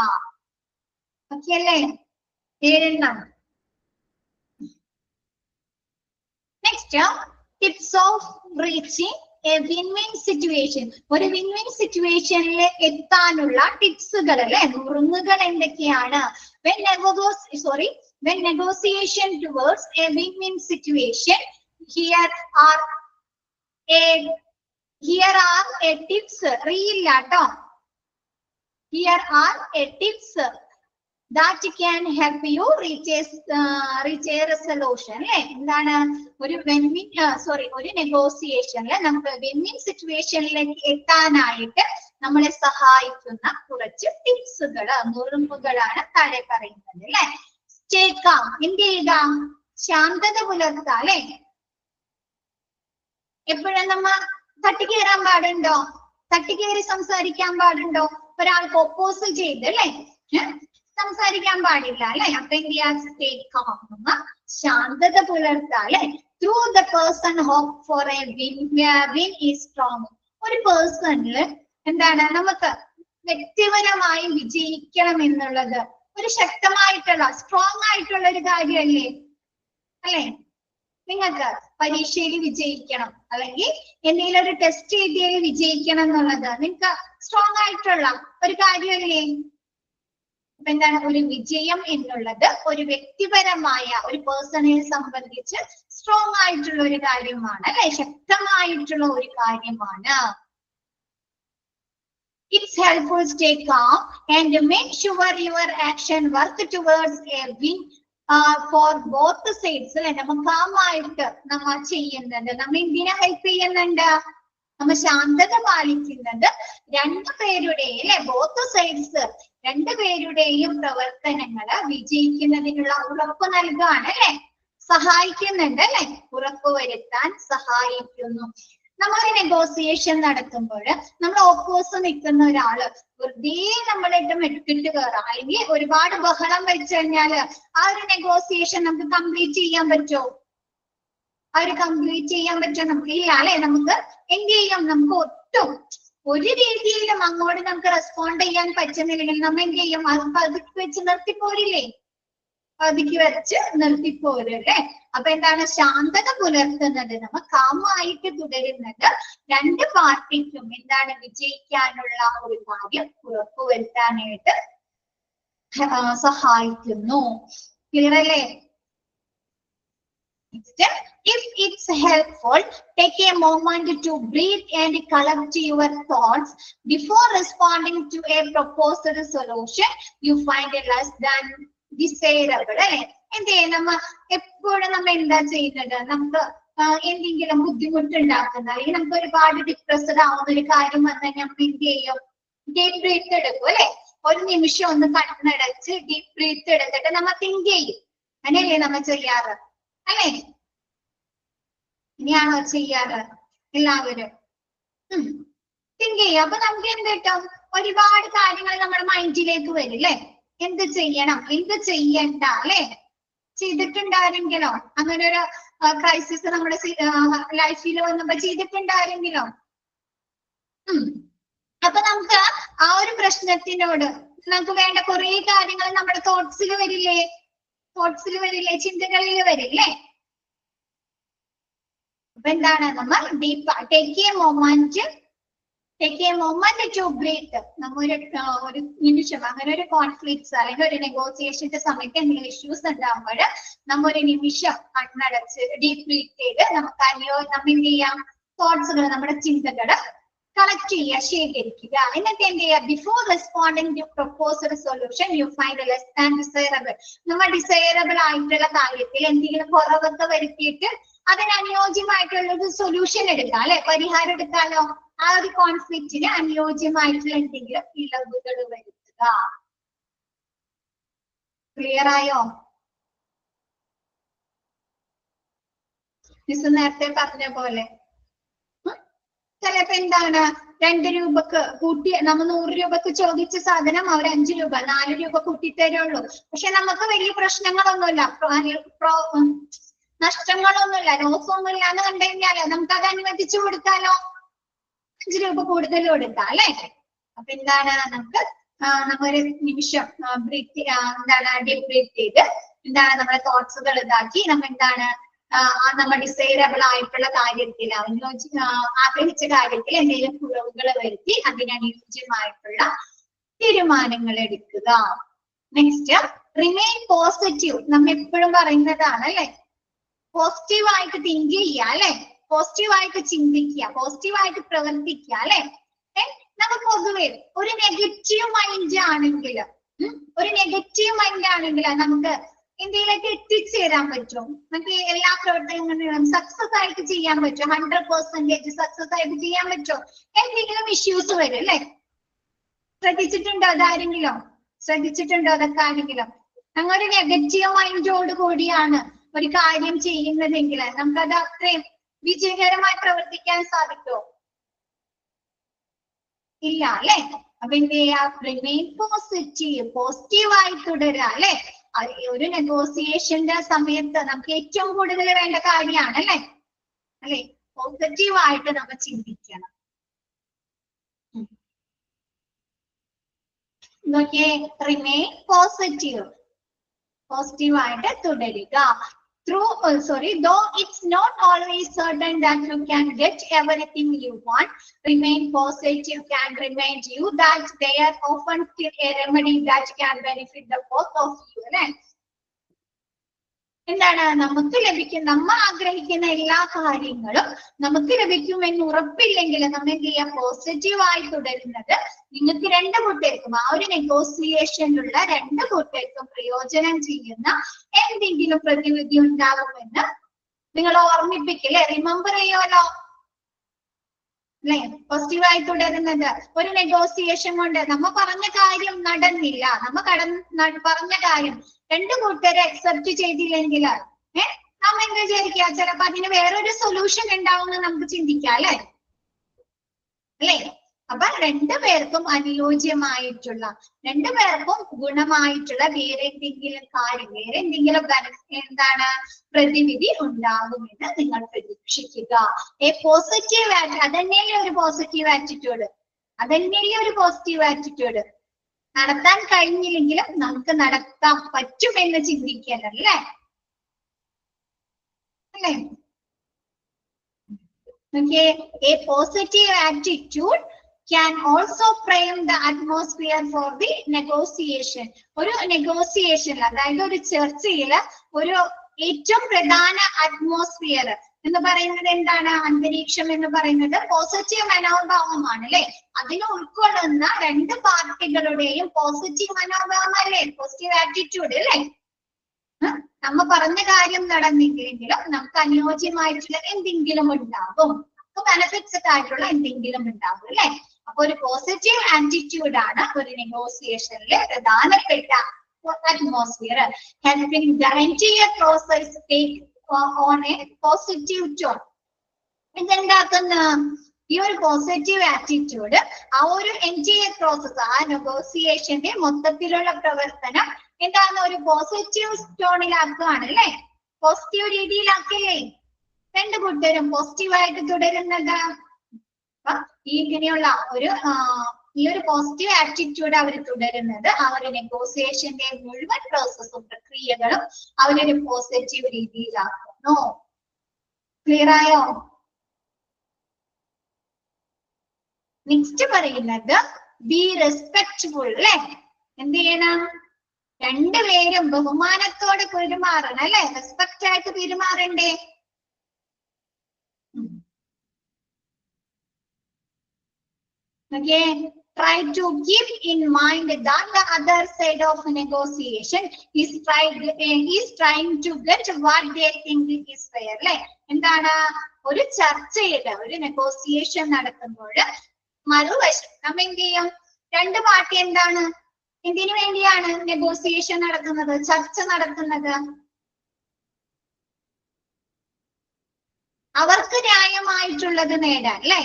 ഓക്കെ അല്ലേ? 7 next, tips of reaching A win-win situation. ഒരു വിൻ-വിൻ സിറ്റുവേഷനിൽ എത്താനുള്ള ടിപ്സുകൾ അല്ലെ, നുറുങ്ങുകൾ എന്തൊക്കെയാണ്? When negotiation towards a win-win situation, here are a tips. Real ട്ടോ. Here are a tips that can help you reach a resolution അല്ലെ? എന്താണ്? ഒരു ഒരു നെഗോസിയേഷനിൽ നമുക്ക് വിൻ-വിൻ സിറ്റുവേഷനിലേക്ക് എത്താനായിട്ട് നമ്മളെ സഹായിക്കുന്ന കുറച്ച് ടിപ്സുകള്, നുറുങ്ങുകളാണ് താഴെ പറയുന്നത് അല്ലെ? സ്റ്റേ കാം, എന്ത് ചെയ്യുക? ശാന്തത പുലർത്തുക അല്ലെ? എപ്പോഴും നമ്മ തട്ടിക്കേറാൻ പാടുണ്ടോ? തട്ടിക്കേറി സംസാരിക്കാൻ പാടുണ്ടോ? ഒരാൾക്ക് ഒപ്പോസ് ചെയ്ത് അല്ലെ സംസാരിക്കാൻ പാടില്ല അല്ലെ? അപ്പൊ എന്ത് ചെയ്യാ? സ്റ്റേ കാം, ശാന്തത പുലർത്തുക അല്ലെ? Through the person hope for a win is strong. ഒരു പേഴ്സണില് എന്താണ്? നമുക്ക് വ്യക്തിപരമായി വിജയിക്കണം എന്നുള്ളത് ഒരു ശക്തമായിട്ടുള്ള, സ്ട്രോങ് ആയിട്ടുള്ള ഒരു കാര്യമല്ലേ അല്ലെ? നിങ്ങൾക്ക് പരീക്ഷയിൽ വിജയിക്കണം അല്ലെങ്കിൽ എന്തെങ്കിലും ഒരു ടെസ്റ്റ് എഴുതിയതിൽ വിജയിക്കണം എന്നുള്ളത് നിങ്ങൾക്ക് സ്ട്രോങ് ആയിട്ടുള്ള ഒരു കാര്യമല്ലേ? അപ്പൊ എന്താണ്? ഒരു വിജയം എന്നുള്ളത് ഒരു വ്യക്തിപരമായ, ഒരു പേഴ്സണെ സംബന്ധിച്ച് സ്ട്രോങ് ആയിട്ടുള്ള ഒരു കാര്യമാണ് അല്ലെ? ശക്തമായിട്ടുള്ള ഒരു കാര്യമാണ്. It's helpful to stay calm and make sure your action work towards a win for both sides. അല്ലെ? നമ്മൾ കാമായിട്ട് നമ്മൾ ചെയ്യുന്നുണ്ട്. നമ്മൾ എന്തിനെ ഹെൽപ്പ് ചെയ്യുന്നുണ്ട്? നമ്മ ശാന്തത പാലിക്കുന്നത് രണ്ടുപേരുടെയും അല്ലെ, ബോത്ത് സൈഡ്സ് രണ്ടുപേരുടെയും പ്രവർത്തനങ്ങള് വിജയിക്കുന്നതിനുള്ള ഉറപ്പ് നൽകുകയാണ് അല്ലെ, സഹായിക്കുന്നുണ്ട് അല്ലെ, ഉറപ്പുവരുത്താൻ സഹായിക്കുന്നു. നമ്മൾ നെഗോസിയേഷൻ നടത്തുമ്പോൾ നമ്മൾ ഓപ്പോസ് നിൽക്കുന്ന ഒരാള് വെറുതെ നമ്മളിട്ട് മെട്ടിട്ട് കയറാം, അല്ലെങ്കിൽ ഒരുപാട് ബഹളം വെച്ച് കഴിഞ്ഞാല് ആ ഒരു നെഗോസിയേഷൻ നമുക്ക് കംപ്ലീറ്റ് ചെയ്യാൻ പറ്റുമോ? നമുക്ക് ഇല്ല അല്ലെ. നമുക്ക് എന്ത് ചെയ്യും? നമുക്ക് ഒട്ടും ഒരു രീതിയിലും അങ്ങോട്ട് നമുക്ക് റെസ്പോണ്ട് ചെയ്യാൻ പറ്റുന്നില്ലെങ്കിൽ നമ്മൾ എന്ത് ചെയ്യും? അത് പതുക്കി വെച്ച് നിർത്തിപ്പോരില്ലേ? നിർത്തിപ്പോരല്ലേ. അപ്പൊ എന്താണ് ശാന്തത പുലർത്തുന്നത്? നമ്മ കാമായിട്ട് തുടരുന്നത് രണ്ട് പാർട്ടിക്കും എന്താണ് വിജയിക്കാനുള്ള ഒരു കാര്യം ഉറപ്പുവരുത്താനായിട്ട് സഹായിക്കുന്നു. ക്ലിയർ അല്ലേ? If it's helpful, take a moment to breathe and collect your thoughts before responding to a proposed solution you find less than desirable. അല്ലെ, എന്തേ നമ്മ എപ്പോഴും നമ്മ എന്താ ചെയ്യുന്നത്? നമുക്ക് എന്തെങ്കിലും ബുദ്ധിമുട്ടുണ്ടാക്കുന്ന അല്ലെങ്കിൽ നമുക്ക് ഒരുപാട് ഡിപ്രസ്ഡ് ആവുന്ന ഒരു കാര്യം വന്നാൽ നമ്മൾ എന്ത് ചെയ്യും? ഡീപ് ബ്രീത്ത് എടുക്കും അല്ലെ. ഒരു നിമിഷം ഒന്ന് കണ്ണടച്ച് ഡീപ് ബ്രീത്ത് എടുത്തിട്ട് നമ്മ തിങ്ക് ചെയ്യും. അങ്ങനെയല്ലേ നമ്മ ചെയ്യാറ് അല്ലെ? ഇനിയാണോ ചെയ്യാറ് എല്ലാവരും? തിങ്ക് ചെയ്യും. അപ്പൊ നമുക്ക് എന്ത് കിട്ടും? ഒരുപാട് കാര്യങ്ങൾ നമ്മുടെ മൈൻഡിലേക്ക് വരും അല്ലെ. എന്ത് ചെയ്യണം, എന്ത് ചെയ്യണ്ട അല്ലെ. ചെയ്തിട്ടുണ്ടാരെങ്കിലോ അങ്ങനെ ഒരു ക്രൈസിസ് നമ്മുടെ ലൈഫിൽ വന്നപ്പോ ചെയ്തിട്ടുണ്ടാരെങ്കിലോ? അപ്പൊ നമുക്ക് ആ ഒരു പ്രശ്നത്തിനോട് നമുക്ക് വേണ്ട കുറെ കാര്യങ്ങൾ നമ്മുടെ തോട്ട്സിൽ വരില്ലേ, ചിന്തകളിൽ വരില്ലേ. അപ്പൊ എന്താണ്? നമ്മൾ deep take a moment to breathe. നമ്മ ഒരു നിമിഷം അങ്ങനെ ഒരു കോൺഫ്ലിക്ട്സ് അല്ലെങ്കിൽ ഒരു നെഗോസിയേഷന്റെ സമയത്ത് എന്തെങ്കിലും ഇഷ്യൂസ് ഉണ്ടാകുമ്പോൾ നമ്മ ഒരു നിമിഷം കണ്ണടച്ച് ഡീപ്പ് ബ്രീത്ത് ചെയ്ത് നമുക്ക് നമ്മ എന്ത് ചെയ്യാം? തോട്ട്സുകൾ, നമ്മുടെ ചിന്തകള് കളക്ട് ചെയ്യുക, ശേഖരിക്കുക. എന്നിട്ട് എന്ത് ചെയ്യുക? Before responding to proposed solution you find less than desirable. നമ്മൾ ഡിസൈറബിൾ ആയിട്ടുള്ള കാര്യത്തിൽ എന്തെങ്കിലും കുറവൊക്കെ വരുത്തിയിട്ട് അതിനനുയോജ്യമായിട്ടുള്ള ഒരു സൊല്യൂഷൻ എടുക്കാം അല്ലെ, പരിഹാരം എടുക്കാലോ. ആ ഒരു കോൺഫ്ലിക്റ്റിന് അനുയോജ്യമായിട്ടുള്ള എന്തെങ്കിലും ഇളവുകൾ വരുത്തുക. ക്ലിയർ ആയോ? മിസ് നേരത്തെ പറഞ്ഞ പോലെ ചിലപ്പോ എന്താണ് 2 രൂപക്ക് കൂട്ടി നമ്മൾ 100 രൂപക്ക് ചോദിച്ച സാധനം അവർ 5 രൂപ 4 രൂപ കൂട്ടിത്തരുള്ളൂ. പക്ഷെ നമുക്ക് വലിയ പ്രശ്നങ്ങളൊന്നുമില്ല, നഷ്ടങ്ങളൊന്നുമില്ല, ലോസൊന്നുമില്ല എന്ന് കണ്ടു കഴിഞ്ഞാല് നമുക്ക് അത് അനുവദിച്ചു കൊടുക്കാലോ. 5 രൂപ കൂടുതൽ കൊടുക്കാം അല്ലെ. അപ്പൊ എന്താണ്? നമ്മൊരു നിമിഷം ഡീപ് ബ്രീത്ത് ചെയ്ത് എന്താണ് നമ്മുടെ തോട്ട്സുകൾ ഇതാക്കി നമ്മ എന്താണ് നമ്മൾ ഡിസൈറബിൾ ആയിട്ടുള്ള കാര്യത്തിൽ ആഗ്രഹിച്ച കാര്യത്തിൽ എന്തെങ്കിലും കുറവുകൾ വരുത്തി അതിനനുയോജ്യമായിട്ടുള്ള തീരുമാനങ്ങൾ എടുക്കുക. Next, remain positive. നമ്മ എപ്പോഴും പറയുന്നതാണ് അല്ലെ, പോസിറ്റീവായിട്ട് തിങ്ക് ചെയ്യുക അല്ലെ, പോസിറ്റീവായിട്ട് ചിന്തിക്കുക, പോസിറ്റീവായിട്ട് പ്രവർത്തിക്കുക അല്ലെ. നമുക്ക് പൊതുവെ ഒരു നെഗറ്റീവ് മൈൻഡ് ആണെങ്കിൽ നമുക്ക് എന്തെങ്കിലുമൊക്കെ എത്തിച്ചേരാൻ പറ്റും. നമുക്ക് എല്ലാ പ്രവർത്തനങ്ങളും സക്സസ് ആയിട്ട് ചെയ്യാൻ പറ്റും, 100% സക്സസ് ആയിട്ട് ചെയ്യാൻ പറ്റും. എന്തെങ്കിലും ഇഷ്യൂസ് വരും അല്ലെ. ശ്രദ്ധിച്ചിട്ടുണ്ടോ അതൊക്കെ ആരെങ്കിലും? ഞങ്ങളൊരു നെഗറ്റീവ് മൈൻഡോട് കൂടിയാണ് ഒരു കാര്യം ചെയ്യുന്നതെങ്കിൽ നമുക്കത് അത്രയും വിജയകരമായി പ്രവർത്തിക്കാൻ സാധിക്കുമോ? ഇല്ല അല്ലെ. അപ്പൊ എന്ത് ചെയ്യാ? റിമെയിൻ പോസിറ്റീവായി തുടരുക അല്ലെ. ഒരു നെഗോസിയേഷന്റെ സമയത്ത് നമുക്ക് ഏറ്റവും കൂടുതൽ വേണ്ട കാര്യമാണ് അല്ലെ. പോസിറ്റീവായിട്ട് നമ്മൾ ചിന്തിക്കണം. നോക്കിയേ, റിമെയിൻ പോസിറ്റീവായിട്ട് തുടരുക. Though it's not always certain that you can get everything you want, remain positive can remind you that there are often still a remedy that can benefit the both of you. എന്താണ്? നമ്മ ആഗ്രഹിക്കുന്ന എല്ലാ കാര്യങ്ങളും നമുക്ക് ലഭിക്കുമെന്ന് ഉറപ്പില്ലെങ്കിൽ നമ്മൾ എന്ത് ചെയ്യാം? പോസിറ്റീവായി തുടരുന്നത് നിങ്ങൾക്ക് 2 കൂട്ടർക്കും, ആ ഒരു നെഗോസിയേഷനിലുള്ള 2 കൂട്ടർക്കും പ്രയോജനം ചെയ്യുന്ന എന്തെങ്കിലും പ്രതിവിധി ഉണ്ടാകുമെന്ന് നിങ്ങൾ ഓർമ്മിപ്പിക്കില്ലേ? റിമെമ്പർ ചെയ്യുമല്ലോ. അല്ലെ? പോസിറ്റീവായി തുടരുന്നത്. ഒരു നെഗോസിയേഷൻ കൊണ്ട് നമ്മ പറഞ്ഞ കാര്യം നടന്നില്ല, പറഞ്ഞ കാര്യം രണ്ടു കൂട്ടരെ അക്സെപ്റ്റ് ചെയ്തില്ലെങ്കിൽ നാം എന്താ വിചാരിക്കുക? ചിലപ്പോ അതിന് വേറൊരു സൊല്യൂഷൻ ഉണ്ടാവുമെന്ന് നമുക്ക് ചിന്തിക്കാം അല്ലെ? അപ്പൊ രണ്ടുപേർക്കും അനുയോജ്യമായിട്ടുള്ള, രണ്ടുപേർക്കും ഗുണമായിട്ടുള്ള വേറെ എന്തെങ്കിലും കാര്യം, വേറെ എന്തെങ്കിലും എന്താണ് പ്രതിവിധി ഉണ്ടാകുമെന്ന് നിങ്ങൾ പ്രതീക്ഷിക്കുക. പോസിറ്റീവ് അതന്നെയല്ലേ ഒരു പോസിറ്റീവ് ആറ്റിറ്റ്യൂഡ്, അതന്നെയല്ലേ ഒരു പോസിറ്റീവ് ആറ്റിറ്റ്യൂഡ്. നടത്താൻ കഴിഞ്ഞില്ലെങ്കിലും നമുക്ക് നടത്താൻ പറ്റുമെന്ന് ചിന്തിക്കലല്ലേ? അല്ലേ? Okay, a positive attitude can also frame the atmosphere for the negotiation. ഒരു നെഗോസിയേഷൻ, അതായത് ഒരു ചർച്ചയില് ഒരു ഏറ്റവും പ്രധാന അറ്റ്മോസ്ഫിയർ എന്ന് പറയുന്നത് എന്താണ്? അന്തരീക്ഷം എന്ന് പറയുന്നത് പോസിറ്റീവ് മനോഭാവമാണ് അല്ലെ? അതിനെ ഉൾക്കൊള്ളുന്ന രണ്ട് പാർട്ടികളുടെയും പോസിറ്റീവ് മനോഭാവം അല്ലേ പോസിറ്റീവ് ആറ്റിറ്റ്യൂഡ് അല്ലേ? നമ്മ പറഞ്ഞ കാര്യം നടന്നില്ലെങ്കിലും നമുക്ക് അനുയോജ്യമായിട്ടുള്ള എന്തെങ്കിലും ഉണ്ടാകും, നമുക്ക് ബെനിഫിറ്റ്സ് ആയിട്ടുള്ള എന്തെങ്കിലും ഉണ്ടാകും അല്ലെ? അപ്പൊ ഒരു പോസിറ്റീവ് ആറ്റിറ്റ്യൂഡ് ആണ് ഒരു നെഗോസിയേഷനിലെ പ്രധാനപ്പെട്ട atmosphere, helping the entire process take on a positive tone. ഇതെന്താക്കുന്ന ഈ ഒരു പോസിറ്റീവ് ആറ്റിറ്റ്യൂഡ് ആ ഒരു എൻറ്റയർ പ്രോസസ്, ആ നെഗോസിയേഷന്റെ മൊത്തത്തിലുള്ള പ്രവർത്തനം എന്താണ്? ഒരു പോസിറ്റീവ് ടോണിലാക്കുകയാണ് അല്ലെ? പോസിറ്റീവ് രീതിയിലാക്കില്ലേ? രണ്ടു കൂട്ടരും പോസിറ്റീവായിട്ട് തുടരുന്നത്. ഇങ്ങനെയുള്ള ഒരു ഈ ഒരു പോസിറ്റീവ് ആറ്റിറ്റ്യൂഡ് അവർ തുടരുന്നത് ആ ഒരു നെഗോസിയേഷന്റെ മുഴുവൻ പ്രോസസ്സും പ്രക്രിയകളും അവരൊരു പോസിറ്റീവ് രീതിയിലാക്കുന്നു. ക്ലിയർ ആയോ? നെക്സ്റ്റ് പറയുന്നത് ബി റെസ്പെക്ട്ഫുൾ അല്ലെ? എന്ത് ചെയ്യണം? രണ്ടുപേരും ബഹുമാനത്തോടെ പെരുമാറണം അല്ലെ? റെസ്പെക്ട് ആയിട്ട് പെരുമാറണ്ടേ? Okay, try to keep in mind that the other side of negotiation is trying to get what they think is fair. അല്ലെ? എന്താണ്? ഒരു ചർച്ചയിൽ, ഒരു നെഗോസിയേഷൻ നടത്തുമ്പോൾ മറുവശം നമ്മ എന്ത് ചെയ്യും? രണ്ട് പാർട്ടി എന്താണ്, എന്തിനു വേണ്ടിയാണ് നെഗോസിയേഷൻ നടത്തുന്നത്, ചർച്ച നടത്തുന്നത്? അവർക്ക് ന്യായമായിട്ടുള്ളത് നേടാൻ അല്ലെ?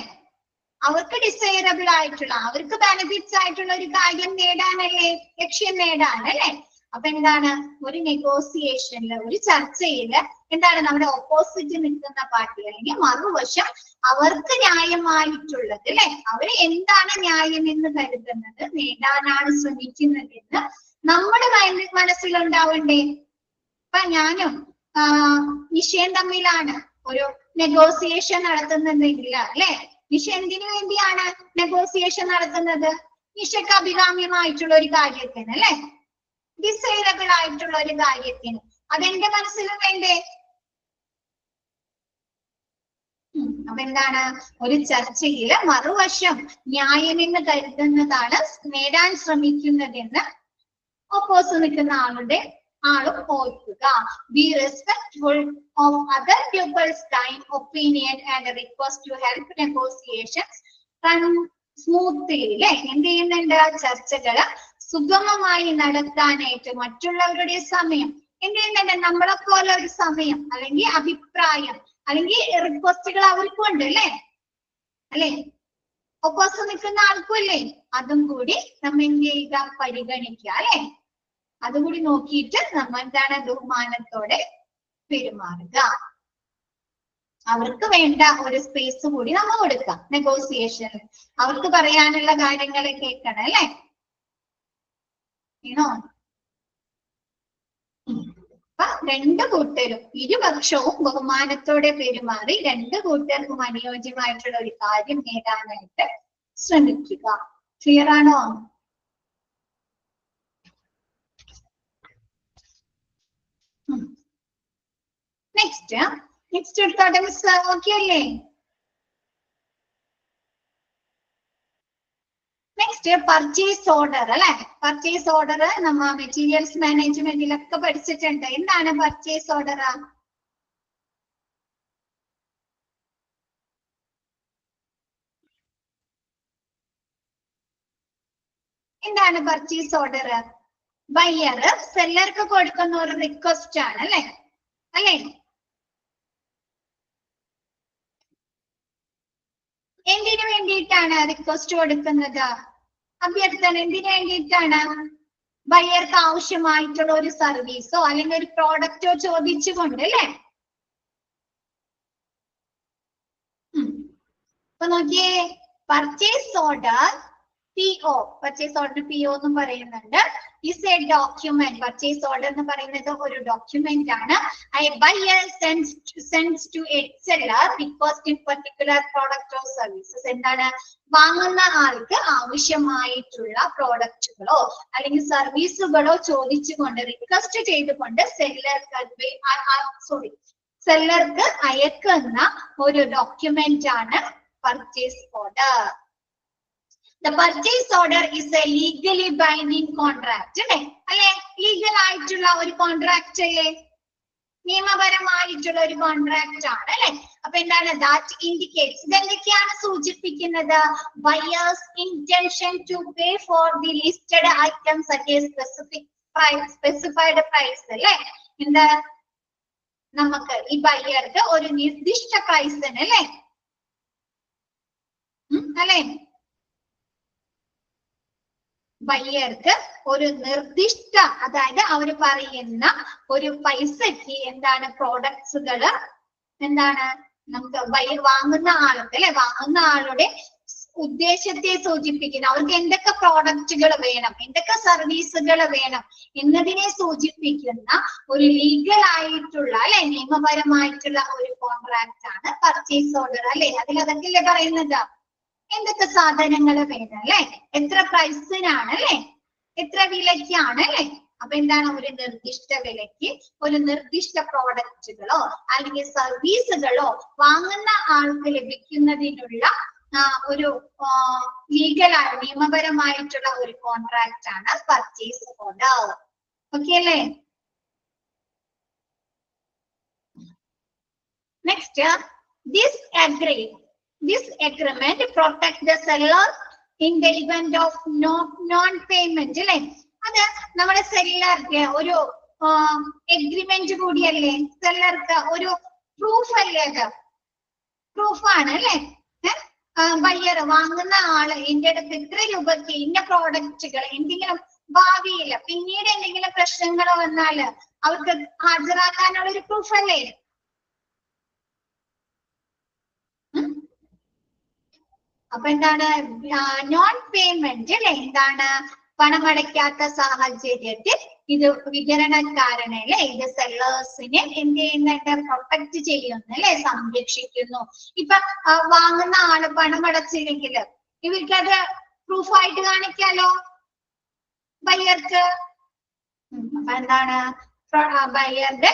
അവർക്ക് ഡിസൈറബിൾ ആയിട്ടുള്ള, അവർക്ക് ബെനിഫിറ്റ്സ് ആയിട്ടുള്ള ഒരു കാര്യം നേടാനല്ലേ, ലക്ഷ്യം നേടാൻ അല്ലെ? അപ്പൊ എന്താണ്? ഒരു നെഗോസിയേഷനിൽ, ഒരു ചർച്ചയില് എന്താണ്? നമ്മുടെ ഓപ്പോസിറ്റ് നിൽക്കുന്ന പാർട്ടി അല്ലെങ്കിൽ മറുവശം അവർക്ക് ന്യായമായിട്ടുള്ളത് അല്ലെ, അവര് എന്താണ് ന്യായം എന്ന് കരുതുന്നത് നേടാനാണ് ശ്രമിക്കുന്നതെന്ന് നമ്മുടെ മനസ്സിലുണ്ടാവണ്ടേ? ഇപ്പൊ ഞാനും നിഷയും തമ്മിലാണ് ഒരു നെഗോസിയേഷൻ നടത്തുന്നതെങ്കിൽ അല്ലെ, നിഷ എന്തിനു വേണ്ടിയാണ് നെഗോസിയേഷൻ നടത്തുന്നത്? നിഷയ്ക്ക് അഭികാമ്യമായിട്ടുള്ള ഒരു കാര്യത്തിന് അല്ലെ, ഡിസൈറബിൾ ആയിട്ടുള്ള ഒരു കാര്യത്തിന്. അതെന്റെ മനസ്സിലും വേണ്ടേ? അപ്പൊ എന്താണ്? ഒരു ചർച്ചയില് മറുവശം ന്യായമെന്ന് കരുതുന്നതാണ് നേടാൻ ശ്രമിക്കുന്നതെന്ന് ഓപ്പോസിറ്റ് നിൽക്കുന്ന ആളും ഓർക്കുക. Be respectful of other people's time, opinion and request to help negotiations run smoothly അല്ലെ? എന്ത് ചെയ്യുന്നുണ്ട്? ചർച്ചകള് സുഗമമായി നടത്താനായിട്ട് മറ്റുള്ളവരുടെ സമയം എന്ത് ചെയ്യുന്നുണ്ട്? നമ്മളെ പോലെ ഒരു സമയം അല്ലെങ്കിൽ അഭിപ്രായം അല്ലെങ്കിൽ റിക്വസ്റ്റുകൾ അവർക്കും ഉണ്ട് അല്ലെ? ഓപ്പോസിറ്റ് നിൽക്കുന്ന ആൾക്കും അല്ലേ? അതും കൂടി നമ്മൾ എന്ത് ചെയ്യുക? പരിഗണിക്കുക അല്ലെ? അതുകൂടി നോക്കിയിട്ട് നമ്മൾ എന്താണ്? ബഹുമാനത്തോടെ പെരുമാറുക. അവർക്ക് വേണ്ട ഒരു സ്പേസ് കൂടി നമ്മൾ കൊടുക്കാം നെഗോസിയേഷനിൽ. അവർക്ക് പറയാനുള്ള കാര്യങ്ങളെ കേൾക്കണം അല്ലെ? അപ്പൊ രണ്ടു കൂട്ടരും, ഇരുപക്ഷവും ബഹുമാനത്തോടെ പെരുമാറി രണ്ടു കൂട്ടർക്കും അനുയോജ്യമായിട്ടുള്ള ഒരു കാര്യം നേടാനായിട്ട് ശ്രമിക്കുക. ക്ലിയർ ആണോ? നെക്സ്റ്റ് എടുത്തോട്ടെ മിസ്? ഓക്കെ അല്ലേ? നെക്സ്റ്റ് പർച്ചേസ് ഓർഡർ അല്ലെ? പർച്ചേസ് ഓർഡർ നമ്മ മെറ്റീരിയൽസ് മാനേജ്മെന്റിലൊക്കെ പഠിച്ചിട്ടുണ്ട്. എന്താണ് പർച്ചേസ് ഓർഡർ? എന്താണ് പർച്ചേസ് ഓർഡർ? ബയ്യർ സെല്ലർക്ക് കൊടുക്കുന്ന ഒരു റിക്വസ്റ്റ് ആണ് അല്ലെ? അല്ലെ? എന്തിനു വേണ്ടിയിട്ടാണ് റിക്വസ്റ്റ് കൊടുക്കുന്നത്? അഭ്യർത്ഥന എന്തിനു വേണ്ടിയിട്ടാണ്? ബയ്യർക്ക് ആവശ്യമായിട്ടുള്ള ഒരു സർവീസോ അല്ലെങ്കിൽ ഒരു പ്രോഡക്റ്റോ ചോദിച്ചുകൊണ്ട് അല്ലെ? അപ്പൊ നോക്കിയേ, purchase order PO, purchase order PO എന്നും പറയുന്നുണ്ട്. is a document. Purchase order എന്ന് പറയുന്നത് ഒരു ഡോക്യുമെന്റ് ആണ്. A buyer sends to a seller requesting particular product or services. എന്താണ്? വാങ്ങുന്ന ആൾക്ക് ആവശ്യമായിട്ടുള്ള പ്രോഡക്റ്റുകളോ അല്ലെങ്കിൽ സർവീസുകളോ ചോദിച്ചുകൊണ്ട് റിക്വസ്റ്റ് ചെയ്തുകൊണ്ട് സെല്ലർക്ക് അയക്കുന്ന ഒരു ഡോക്യുമെന്റ് ആണ് purchase order. The purchase order is a legally binding contract. അല്ലെ? ലീഗൽ ആയിട്ടുള്ള ഒരു കോൺട്രാക്ട് അല്ലേ? നിയമപരമായിട്ടുള്ള ഒരു കോൺട്രാക്ട് ആണ് അല്ലെ? അപ്പൊ എന്താണ്? ദാറ്റ് ഇൻഡിക്കേറ്റ്സ്, ഇതെന്തൊക്കെയാണ് സൂചിപ്പിക്കുന്നത്? Buyer's intention to pay for the listed items at a specified price അല്ലെ? എന്താ? നമുക്ക് ഈ ബയ്യർക്ക് ഒരു നിർദ്ദിഷ്ട പ്രൈസിന് അല്ലെ? അല്ലെ? ബയ്യർക്ക് ഒരു നിർദ്ദിഷ്ട, അതായത് അവർ പറയുന്ന ഒരു പൈസക്ക് എന്താണ് പ്രോഡക്ട്സുകള് എന്താണ് നമുക്ക് ബയ്യർ വാങ്ങുന്ന ആൾക്ക് അല്ലെ, വാങ്ങുന്ന ആളുടെ ഉദ്ദേശത്തെ സൂചിപ്പിക്കുന്ന, അവർക്ക് എന്തൊക്കെ പ്രോഡക്റ്റുകൾ വേണം, എന്തൊക്കെ സർവീസുകൾ വേണം എന്നതിനെ സൂചിപ്പിക്കുന്ന ഒരു ലീഗൽ ആയിട്ടുള്ള അല്ലെ, നിയമപരമായിട്ടുള്ള ഒരു കോൺട്രാക്ട് ആണ് പർച്ചേസ് ഓർഡർ അല്ലെ? അതിലതൊക്കെയല്ലേ പറയുന്നത്? എന്തൊക്കെ സാധനങ്ങൾ വേണം അല്ലെ, എത്ര പ്രൈസിനാണ് അല്ലെ, എത്ര വിലയ്ക്കാണ് അല്ലെ? അപ്പൊ എന്താണ്? ഒരു നിർദ്ദിഷ്ട വിലയ്ക്ക് ഒരു നിർദ്ദിഷ്ട പ്രോഡക്റ്റുകളോ അല്ലെങ്കിൽ സർവീസുകളോ വാങ്ങുന്ന ആൾക്ക് ലഭിക്കുന്നതിനുള്ള ഒരു ലീഗലായ നിയമപരമായിട്ടുള്ള ഒരു കോൺട്രാക്ട് ആണ് പർച്ചേസ് ഓർഡർ. ഓക്കെ അല്ലേ? Next, This agreement protects the seller in the event of non-payment. അല്ലെ? അത് നമ്മുടെ സെല്ലർക്ക് ഒരു എഗ്രിമെന്റ് കൂടിയല്ലേ? സെല്ലർക്ക് ഒരു പ്രൂഫ് അല്ലേ? അത് പ്രൂഫാണ് അല്ലെ? ബയ്യർ വാങ്ങുന്ന ആള് എന്റെ അടുത്ത് ഇത്ര രൂപയ്ക്ക് ഇന്ന പ്രോഡക്റ്റുകൾ എന്തെങ്കിലും ഭാവിയില്ല പിന്നീട് എന്തെങ്കിലും പ്രശ്നങ്ങൾ വന്നാല് അവർക്ക് ഹാജരാക്കാനുള്ള ഒരു പ്രൂഫ് അല്ലേ? അപ്പൊ എന്താണ്? നോൺ പേയ്മെന്റ് അല്ലെ? എന്താണ്? പണമടയ്ക്കാത്ത സാഹചര്യത്തിൽ ഇത് വിതരണക്കാരനെ അല്ലെ, ഇത് സെല്ലേഴ്സിനെ എന്ത് ചെയ്യുന്നുണ്ട്? പ്രൊട്ടക്ട് ചെയ്യുന്നു അല്ലെ, സംരക്ഷിക്കുന്നു. ഇപ്പൊ വാങ്ങുന്ന ആള് പണമടച്ചില്ലെങ്കിൽ ഇവർക്കത് പ്രൂഫായിട്ട് കാണിക്കാലോ ബയ്യർക്ക്. അപ്പൊ എന്താണ്? ബയ്യറുടെ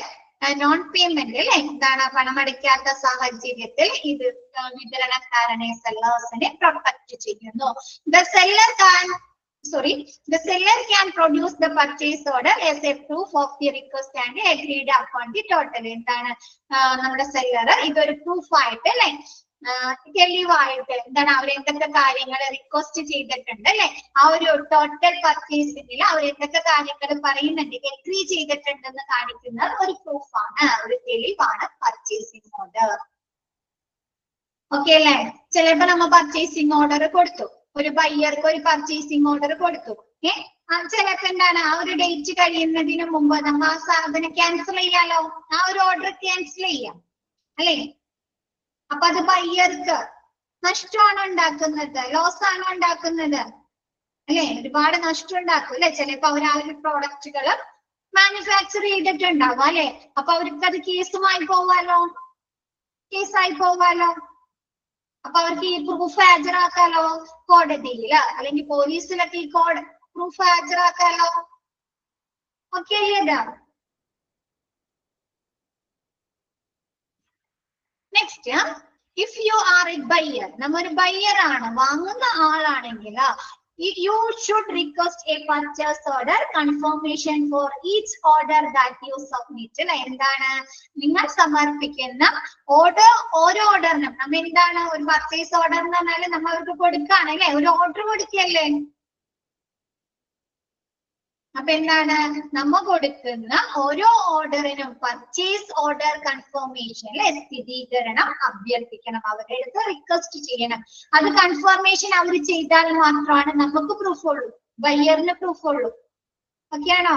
നോൺ പേയ്മെന്റ് അല്ലെ, എന്താണ്? പണമടയ്ക്കാത്ത സാഹചര്യത്തിൽ ഇത് വിതരണക്കാരനെ സെല്ലേഴ്സിനെ പ്രൊട്ടക്ട് ചെയ്യുന്നു. The seller can produce the purchase order as a proof of the request and agreed upon the total. എന്താണ്? നമ്മുടെ സെല്ലർ ഇതൊരു പ്രൂഫായിട്ട് അല്ലെ, തെളിവായിട്ട് എന്താണ്? അവർ എന്തൊക്കെ കാര്യങ്ങൾ റിക്വസ്റ്റ് ചെയ്തിട്ടുണ്ട് അല്ലെ, ആ ഒരു ടോട്ടൽ പർച്ചേസിംഗിൽ അവർ എന്തൊക്കെ കാര്യങ്ങൾ പറയുന്നുണ്ട്, എഗ്രി ചെയ്തിട്ടുണ്ടെന്ന് കാണിക്കുന്ന ഒരു പ്രൂഫാണ്, ഒരു തെളിവാണ് പർച്ചേസിംഗ് ഓർഡർ. ഓക്കെ അല്ലെ? ചിലപ്പോ നമ്മ പർച്ചേസിംഗ് ഓർഡർ കൊടുത്തു, ഒരു ബയ്യർക്ക് ഒരു പർച്ചേസിംഗ് ഓർഡർ കൊടുത്തു. ചിലപ്പോ എന്താണ്? ആ ഒരു ഡേറ്റ് കഴിയുന്നതിന് മുമ്പ് നമ്മ ആ സാധനം ക്യാൻസൽ ചെയ്യാലോ, ആ ഒരു ഓർഡർ ക്യാൻസൽ ചെയ്യാം അല്ലെ? അപ്പൊ അത് ബയ്യർക്ക് നഷ്ടമാണ് ഉണ്ടാക്കുന്നത്, ലോസ് ആണ് ഉണ്ടാക്കുന്നത് അല്ലെ? ഒരുപാട് നഷ്ടം ഉണ്ടാക്കും അല്ലെ? ചിലപ്പോ അവർ ആ ഒരു പ്രോഡക്റ്റുകൾ മാനുഫാക്ചർ ചെയ്തിട്ടുണ്ടാവും അല്ലെ? അപ്പൊ അവർക്ക് അത് കേസായി പോവാലോ. അപ്പൊ അവർക്ക് ഈ പ്രൂഫ് ഹാജരാക്കാലോ കോടതിയില് അല്ലെങ്കിൽ പോലീസിലൊക്കെ ഈ പ്രൂഫ് ഹാജരാക്കാലോ. ഓക്കെ അല്ലേ? Next, if you are A buyer, നമ്മ ഒരു ബയ്യർ ആണ്, വാങ്ങുന്ന ആളാണെങ്കിൽ you should request a purchase order confirmation for each order that you submit. എന്താണ്? നിങ്ങൾ സമർപ്പിക്കുന്ന ഓരോ ഓർഡറിനും നമ്മ എന്താണ്? ഒരു പർച്ചേസ് ഓർഡർ എന്ന് പറഞ്ഞാൽ നമ്മൾ അവർക്ക് കൊടുക്കുകയാണ് അല്ലെ, ഒരു ഓർഡർ കൊടുക്കല്ലേ? അപ്പൊ എന്താണ് നമ്മ കൊടുക്കുന്ന ഓരോ ഓർഡറിനും പർച്ചേസ് ഓർഡർ കൺഫർമേഷനിൽ സ്ഥിരീകരണം അഭ്യർത്ഥിക്കണം, അവരുടെ അടുത്ത് റിക്വസ്റ്റ് ചെയ്യണം. അത് കൺഫർമേഷൻ അവർ ചെയ്താൽ മാത്രമാണ് നമുക്ക് പ്രൂഫ് ഉള്ളൂ, ബയ്യറിന് പ്രൂഫ് ഉള്ളൂ. ഓക്കെ ആണോ?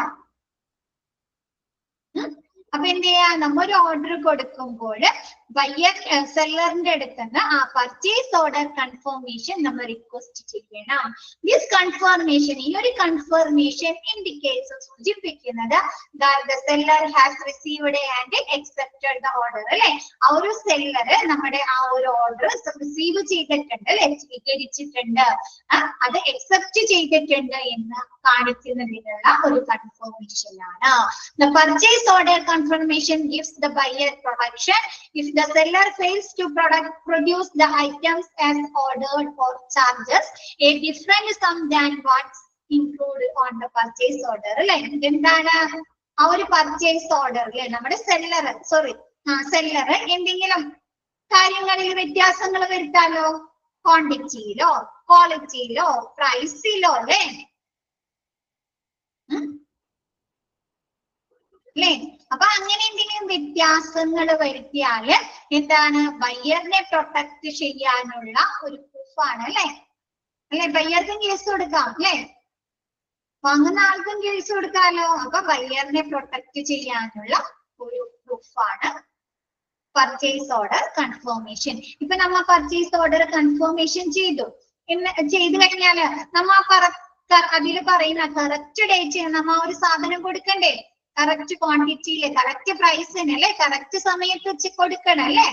അപ്പൊ എന്ത് ചെയ്യാ, നമ്മ ഒരു ഓർഡർ കൊടുക്കുമ്പോൾ ബയ്യർ സെല്ലറിന്റെ അടുത്ത് നിന്ന് ആ പർച്ചേസ് ഓർഡർ കൺഫർമേഷൻ നമ്മൾ റിക്വസ്റ്റ് ചെയ്യണം. ദിസ് കൺഫർമേഷൻ, ഈ ഒരു കൺഫർമേഷൻ ഇൻഡിക്കേറ്റ്സ്, സൂചിപ്പിക്കുന്നത് the seller has received and accepted the order, അല്ലെ? ആ ഒരു സെല്ലർ നമ്മുടെ ആ ഒരു ഓർഡർ റിസീവ് ചെയ്തിട്ടുണ്ട്, അല്ലെ, സ്വീകരിച്ചിട്ടുണ്ട്, അത് അക്സെപ്റ്റ് ചെയ്തിട്ടുണ്ട് എന്ന് കാണിക്കുന്നതിനുള്ള ഒരു കൺഫർമേഷൻ ആണ്. The purchase order confirmation gives the buyer protection if the seller fails to produce the items as ordered or charges a different sum than what's included on the purchase order, അല്ലെ? എന്താണ് ആ ഒരു purchase order, അല്ലെ? നമ്മുടെ seller എന്തെങ്കിലും കാര്യങ്ങളിൽ വ്യത്യാസങ്ങൾ വരുത്താലോ, ക്വാണ്ടിറ്റിയിലോ ക്വാളിറ്റിയിലോ പ്രൈസിലോ, അല്ലെ? അല്ലെ? അപ്പൊ അങ്ങനെ എന്തെങ്കിലും വ്യത്യാസങ്ങൾ വരുത്തിയാല് എന്താണ്, ബയ്യറിനെ പ്രൊട്ടക്ട് ചെയ്യാനുള്ള ഒരു പ്രൂഫാണ്, അല്ലെ? ബയ്യർക്കും കേസ് കൊടുക്കാം, അല്ലെ? വാങ്ങുന്ന ആൾക്കും കേസ് കൊടുക്കാലോ. അപ്പൊ ബയ്യറിനെ പ്രൊട്ടക്ട് ചെയ്യാനുള്ള ഒരു പ്രൂഫാണ് പർച്ചേസ് ഓർഡർ കൺഫർമേഷൻ. ഇപ്പൊ നമ്മ പർച്ചേസ് ഓർഡർ കൺഫർമേഷൻ ചെയ്തു കഴിഞ്ഞാല് നമ്മ അതിൽ പറയുന്ന കറക്റ്റ് ഡേറ്റ് നമ്മ ഒരു സാധനം കൊടുക്കണ്ടേ, കറക്റ്റ് ക്വാണ്ടിറ്റിയില് കറക്റ്റ് പ്രൈസിന്, അല്ലെ? കറക്റ്റ് സമയത്ത് വെച്ച് കൊടുക്കണം, അല്ലെ?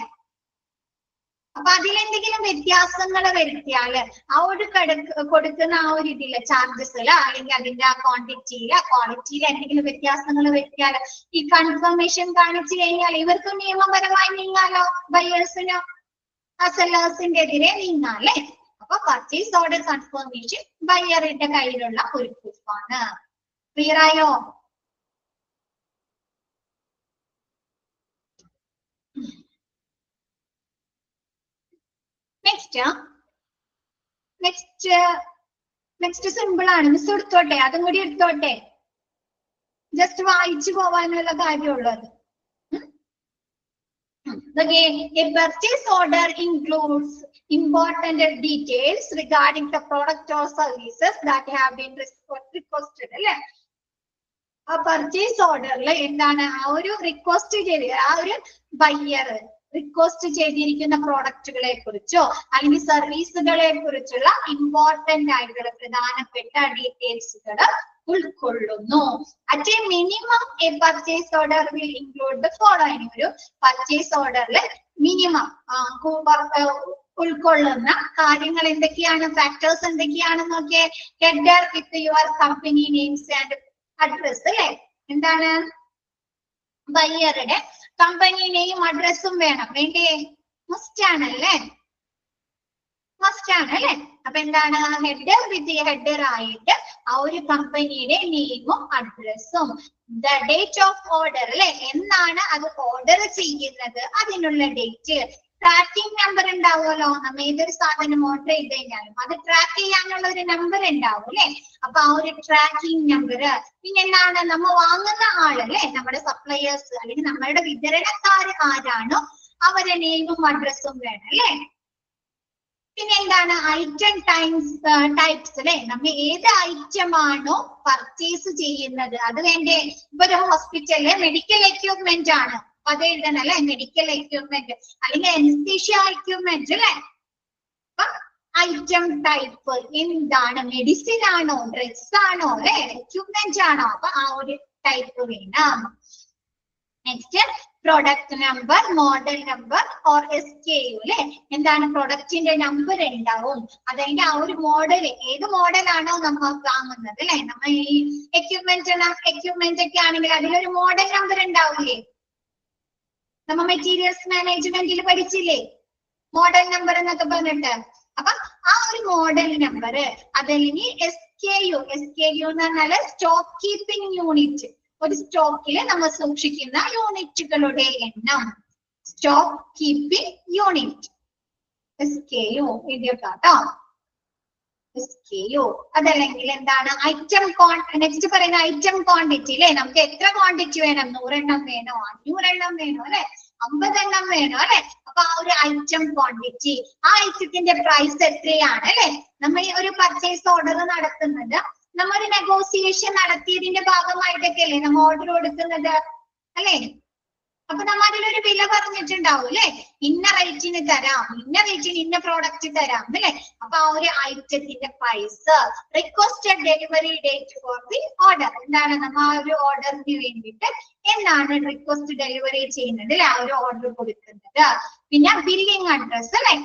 അപ്പൊ അതിലെന്തെങ്കിലും വ്യത്യാസങ്ങൾ വരുത്തിയാല് ആ ഒരു കൊടുക്കുന്ന ആ ഒരു ഇതില് ചാർജസില് അല്ലെങ്കിൽ അതിന്റെ ആ ക്വാണ്ടിറ്റിയില് ക്വാളിറ്റിയില് എന്തെങ്കിലും വ്യത്യാസങ്ങൾ വരുത്തിയാല് ഈ കൺഫർമേഷൻ കാണിച്ചു കഴിഞ്ഞാൽ ഇവർക്ക് നിയമപരമായി നീങ്ങാലോ, ബയേഴ്സിനോ ആ സെല്ലേഴ്സിന്റെ എതിരെ നീങ്ങാം, അല്ലെ? അപ്പൊ പർച്ചേസ് ഓർഡർ കൺഫർമേഷൻ ബയ്യറിന്റെ കയ്യിലുള്ള ഒരു പ്രൂഫാണ്. ക്ലിയർ ആയോ? നെക്സ്റ്റ് സിമ്പിൾ ആണ്, മിസ് എടുത്തോട്ടെ, അതും കൂടി എടുത്തോട്ടെ, ജസ്റ്റ് വായിച്ചു പോവാനുള്ള കാര്യമുള്ളത്. A purchase order includes important details regarding the product or services that have been requested, അല്ലെ? ആ പർച്ചേസ് ഓർഡറിൽ എന്താണ് ആ ഒരു റിക്വസ്റ്റ് ചെയ്ത് ആ ഒരു ബയ്യർ റിക്വസ്റ്റ് ചെയ്തിരിക്കുന്ന പ്രോഡക്റ്റുകളെ കുറിച്ചോ അല്ലെങ്കിൽ സർവീസുകളെ കുറിച്ചുള്ള ഇമ്പോർട്ടന്റ് ആയിട്ടുള്ള പ്രധാനപ്പെട്ട ഡീറ്റെയിൽസുകൾ ഉൾക്കൊള്ളുന്നു. At A minimum A purchase order will include the following. ഒരു പർച്ചേസ് ഓർഡറിൽ മിനിമം ഉൾക്കൊള്ളുന്ന കാര്യങ്ങൾ എന്തൊക്കെയാണ്, ഫാക്ടേഴ്സ് എന്തൊക്കെയാണെന്ന് നോക്കിയേ. Header with your company names and address, അല്ലെ? എന്താണ്, ബയ്യറുടെ കമ്പനി നെയിം അഡ്രസ്സും വേണം, വേണ്ടേ? മസ്റ്റ് ആണല്ലേ, അപ്പൊ എന്താണ്, ഹെഡർ വിത്ത് ഹെഡർ ആയിട്ട് ആ ഒരു കമ്പനിയുടെ നെയിമും അഡ്രസ്സും, ദ ഡേറ്റ് ഓഫ് ഓർഡർ, അല്ലെ? എന്നാണ് അത് ഓർഡർ ചെയ്യുന്നത് അതിനുള്ള ഡേറ്റ്, ട്രാക്കിംഗ് നമ്പർ ഉണ്ടാവുമല്ലോ, നമ്മ ഏതൊരു സാധനം ഓർഡർ ചെയ്ത് കഴിഞ്ഞാലും അത് ട്രാക്ക് ചെയ്യാനുള്ള ഒരു നമ്പർ ഉണ്ടാവും, അല്ലെ? അപ്പൊ ആ ഒരു ട്രാക്കിംഗ് നമ്പർ. പിന്നെ എന്താണ്, നമ്മ വാങ്ങുന്ന ആളല്ലേ, നമ്മുടെ സപ്ലയേഴ്സ് അല്ലെങ്കിൽ നമ്മളുടെ വിതരണക്കാർ ആരാണോ അവരുടെ നെയിമും അഡ്രസ്സും വേണം, അല്ലെ? പിന്നെ എന്താണ്, ഐറ്റം ടൈപ്സ്, അല്ലെ? നമ്മ ഏത് ഐറ്റം ആണോ പർച്ചേസ് ചെയ്യുന്നത് അത് വേണ്ടേ. ഇപ്പൊ ഒരു ഹോസ്പിറ്റലില് മെഡിക്കൽ എക്യുപ്മെന്റ് ആണ്, അത് എഴുതണം, അല്ലെ? മെഡിക്കൽ എക്യുപ്മെന്റ് അല്ലെങ്കിൽ അനസ്തീഷ്യ എക്യുപ്മെന്റ്, അല്ലെ? അപ്പൊ ഐറ്റം ടൈപ്പ് എന്താണ്, മെഡിസിൻ ആണോ, ഡ്രഗ്സ് ആണോ, അല്ലെ? എക്യുപ്മെന്റ് ആണോ, അപ്പൊ ആ ഒരു ടൈപ്പ് വേണം. Next product number, model number or SKU, അല്ലെ? എന്താണ്, പ്രൊഡക്റ്റിന്റെ നമ്പർ ഉണ്ടാവും, അതായത് ആ ഒരു മോഡൽ ഏത് മോഡലാണോ നമ്മൾ വാങ്ങുന്നത്, അല്ലെ? നമ്മൾ ഈ എക്യുപ്മെന്റ് ഒക്കെ ആണെങ്കിൽ അതിലൊരു മോഡൽ നമ്പർ ഉണ്ടാവില്ലേ? നമ്മ മെറ്റീരിയൽസ് മാനേജ്മെന്റിൽ പഠിച്ചില്ലേ മോഡൽ നമ്പർ എന്നൊക്കെ പറഞ്ഞിട്ട്. അപ്പൊ ആ ഒരു മോഡൽ നമ്പർ അതല്ലെങ്കിൽ SKU എന്ന് പറഞ്ഞാല് സ്റ്റോക്ക് കീപ്പിംഗ് യൂണിറ്റ്, ഒരു സ്റ്റോക്കില് നമ്മൾ സൂക്ഷിക്കുന്ന യൂണിറ്റുകളുടെ എണ്ണം, സ്റ്റോക്ക് കീപ്പിംഗ് യൂണിറ്റ് SKU എഴുതിയേക്കാം കേട്ടോ. SKU. അതല്ലെങ്കിൽ എന്താണ് ഐറ്റം നെക്സ്റ്റ് പറയുന്ന ഐറ്റം ക്വാണ്ടിറ്റി അല്ലെ, നമുക്ക് എത്ര ക്വാണ്ടിറ്റി വേണം, 100 എണ്ണം വേണോ, 500 എണ്ണം വേണോ അല്ലെ, 50 എണ്ണം വേണോ അല്ലെ. അപ്പൊ ആ ഒരു ഐറ്റം ക്വാണ്ടിറ്റി, ആ ഐറ്റത്തിന്റെ പ്രൈസ് എത്രയാണ് അല്ലെ. നമ്മൾ ഒരു പർച്ചേസ് ഓർഡർ നടത്തുന്നത്, നമ്മൾ ഒരു നെഗോസിയേഷൻ നടത്തിയതിന്റെ ഭാഗമായിട്ടൊക്കെ അല്ലേ നമ്മൾ ഓർഡർ കൊടുക്കുന്നത് അല്ലെ. അപ്പൊ നമ്മൾ അതിലൊരു വില പറഞ്ഞിട്ടുണ്ടാവും അല്ലെ, ഇന്ന റേറ്റിന് തരാം, ഇന്ന റേറ്റിന് ഇന്ന പ്രോഡക്റ്റ് തരാം അല്ലെ. അപ്പൊ ആ ഒരു ഐറ്റത്തിന്റെ price, requested delivery date for the order, എന്താണ് നമ്മൾ ആ ഒരു ഓർഡറിന് വേണ്ടിയിട്ട് എന്നാണ് റിക്വസ്റ്റ് ഡെലിവറി ചെയ്യുന്നത് അല്ലെ, ആ ഒരു ഓർഡർ കൊടുക്കുന്നത്. പിന്നെ ബില്ലിംഗ് അഡ്രസ് അല്ലെ.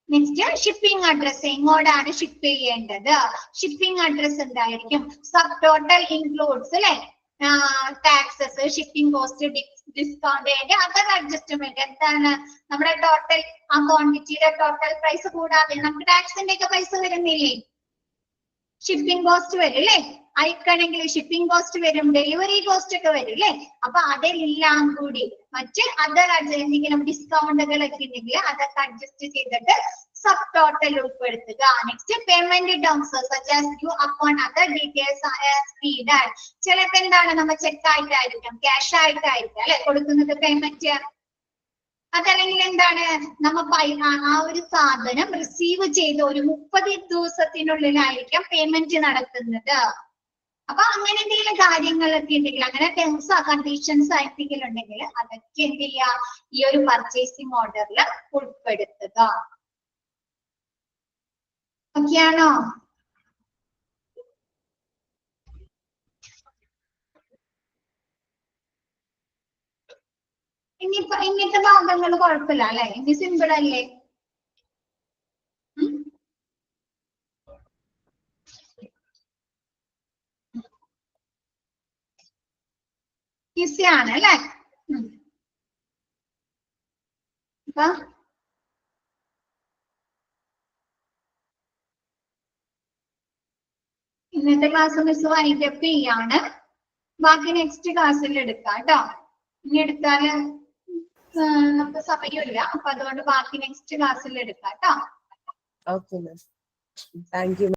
നെക്സ്റ്റ് ഷിപ്പിംഗ് അഡ്രസ്, എങ്ങോട്ടാണ് ഷിപ്പ് ചെയ്യേണ്ടത്, ഷിപ്പിംഗ് അഡ്രസ് എന്തായിരിക്കും, സബ് ടോട്ടൽ ഇൻക്ലൂഡ്സ് അല്ലെ, taxes, shipping cost, discount, other adjustment, എന്താണ് നമ്മുടെ ടോട്ടൽ ആ ക്വാണ്ടിറ്റിയുടെ ടോട്ടൽ പ്രൈസ് കൂടാതെ നമുക്ക് ടാക്സിന്റെ ഒക്കെ പൈസ വരുന്നില്ലേ, ഷിപ്പിംഗ് കോസ്റ്റ് വരും അല്ലെ, അയക്കണമെങ്കിൽ ഷിപ്പിംഗ് കോസ്റ്റ് വരും, ഡെലിവറി കോസ്റ്റ് ഒക്കെ വരും അല്ലെ. അപ്പൊ അതെല്ലാം കൂടി മറ്റ് അതർ എന്തെങ്കിലും ഡിസ്കൗണ്ടുകളൊക്കെ ഉണ്ടെങ്കിൽ അതൊക്കെ അഡ്ജസ്റ്റ് ചെയ്തിട്ട് സബ് ടോട്ടൽ ഉൾപ്പെടുത്തുക. Next payment terms such as due upon other details as needed. ചിലപ്പോ എന്താണ് നമ്മൾ ചെക്ക് ആയിട്ടായിരിക്കാം, ക്യാഷ് ആയിട്ടായിരിക്കാം അല്ലെ കൊടുക്കുന്നത് പേയ്മെന്റ്. അതല്ലെങ്കിൽ എന്താണ് നമ്മ ആ ഒരു സാധനം റിസീവ് ചെയ്ത് ഒരു 30 ദിവസത്തിനുള്ളിലായിരിക്കാം പേയ്മെന്റ് നടത്തുന്നത്. അപ്പൊ അങ്ങനെ എന്തെങ്കിലും കാര്യങ്ങളൊക്കെ ഉണ്ടെങ്കിൽ, അങ്ങനെ ടേംസ് കണ്ടീഷൻസ് ആയിട്ടെങ്കിലും ഉണ്ടെങ്കിൽ അതൊക്കെ എന്ത് ചെയ്യുക, ഈ ഒരു പർച്ചേസിംഗ് ഓർഡറിൽ ഉൾപ്പെടുത്തുക. ഓക്കെയാണോ? ഇങ്ങനത്തെ ഭാഗങ്ങൾ കുഴപ്പമില്ല അല്ലെ, ഇനി സിമ്പിൾ അല്ലേ. ഈസി ആണ് അല്ലെ. അപ്പൊ ഇന്നത്തെ ക്ലാസ് മിസ് വൈൻഡപ്പ് ചെയ്യാണ്, ബാക്കി നെക്സ്റ്റ് ക്ലാസ്സിൽ എടുക്കാം കേട്ടോ. ഇനി എടുത്താല് നമുക്ക് സമയമില്ല, അപ്പൊ അതുകൊണ്ട് ബാക്കി നെക്സ്റ്റ് ക്ലാസ്സിൽ എടുക്കാം കേട്ടോ. Okay ma'am, thank you.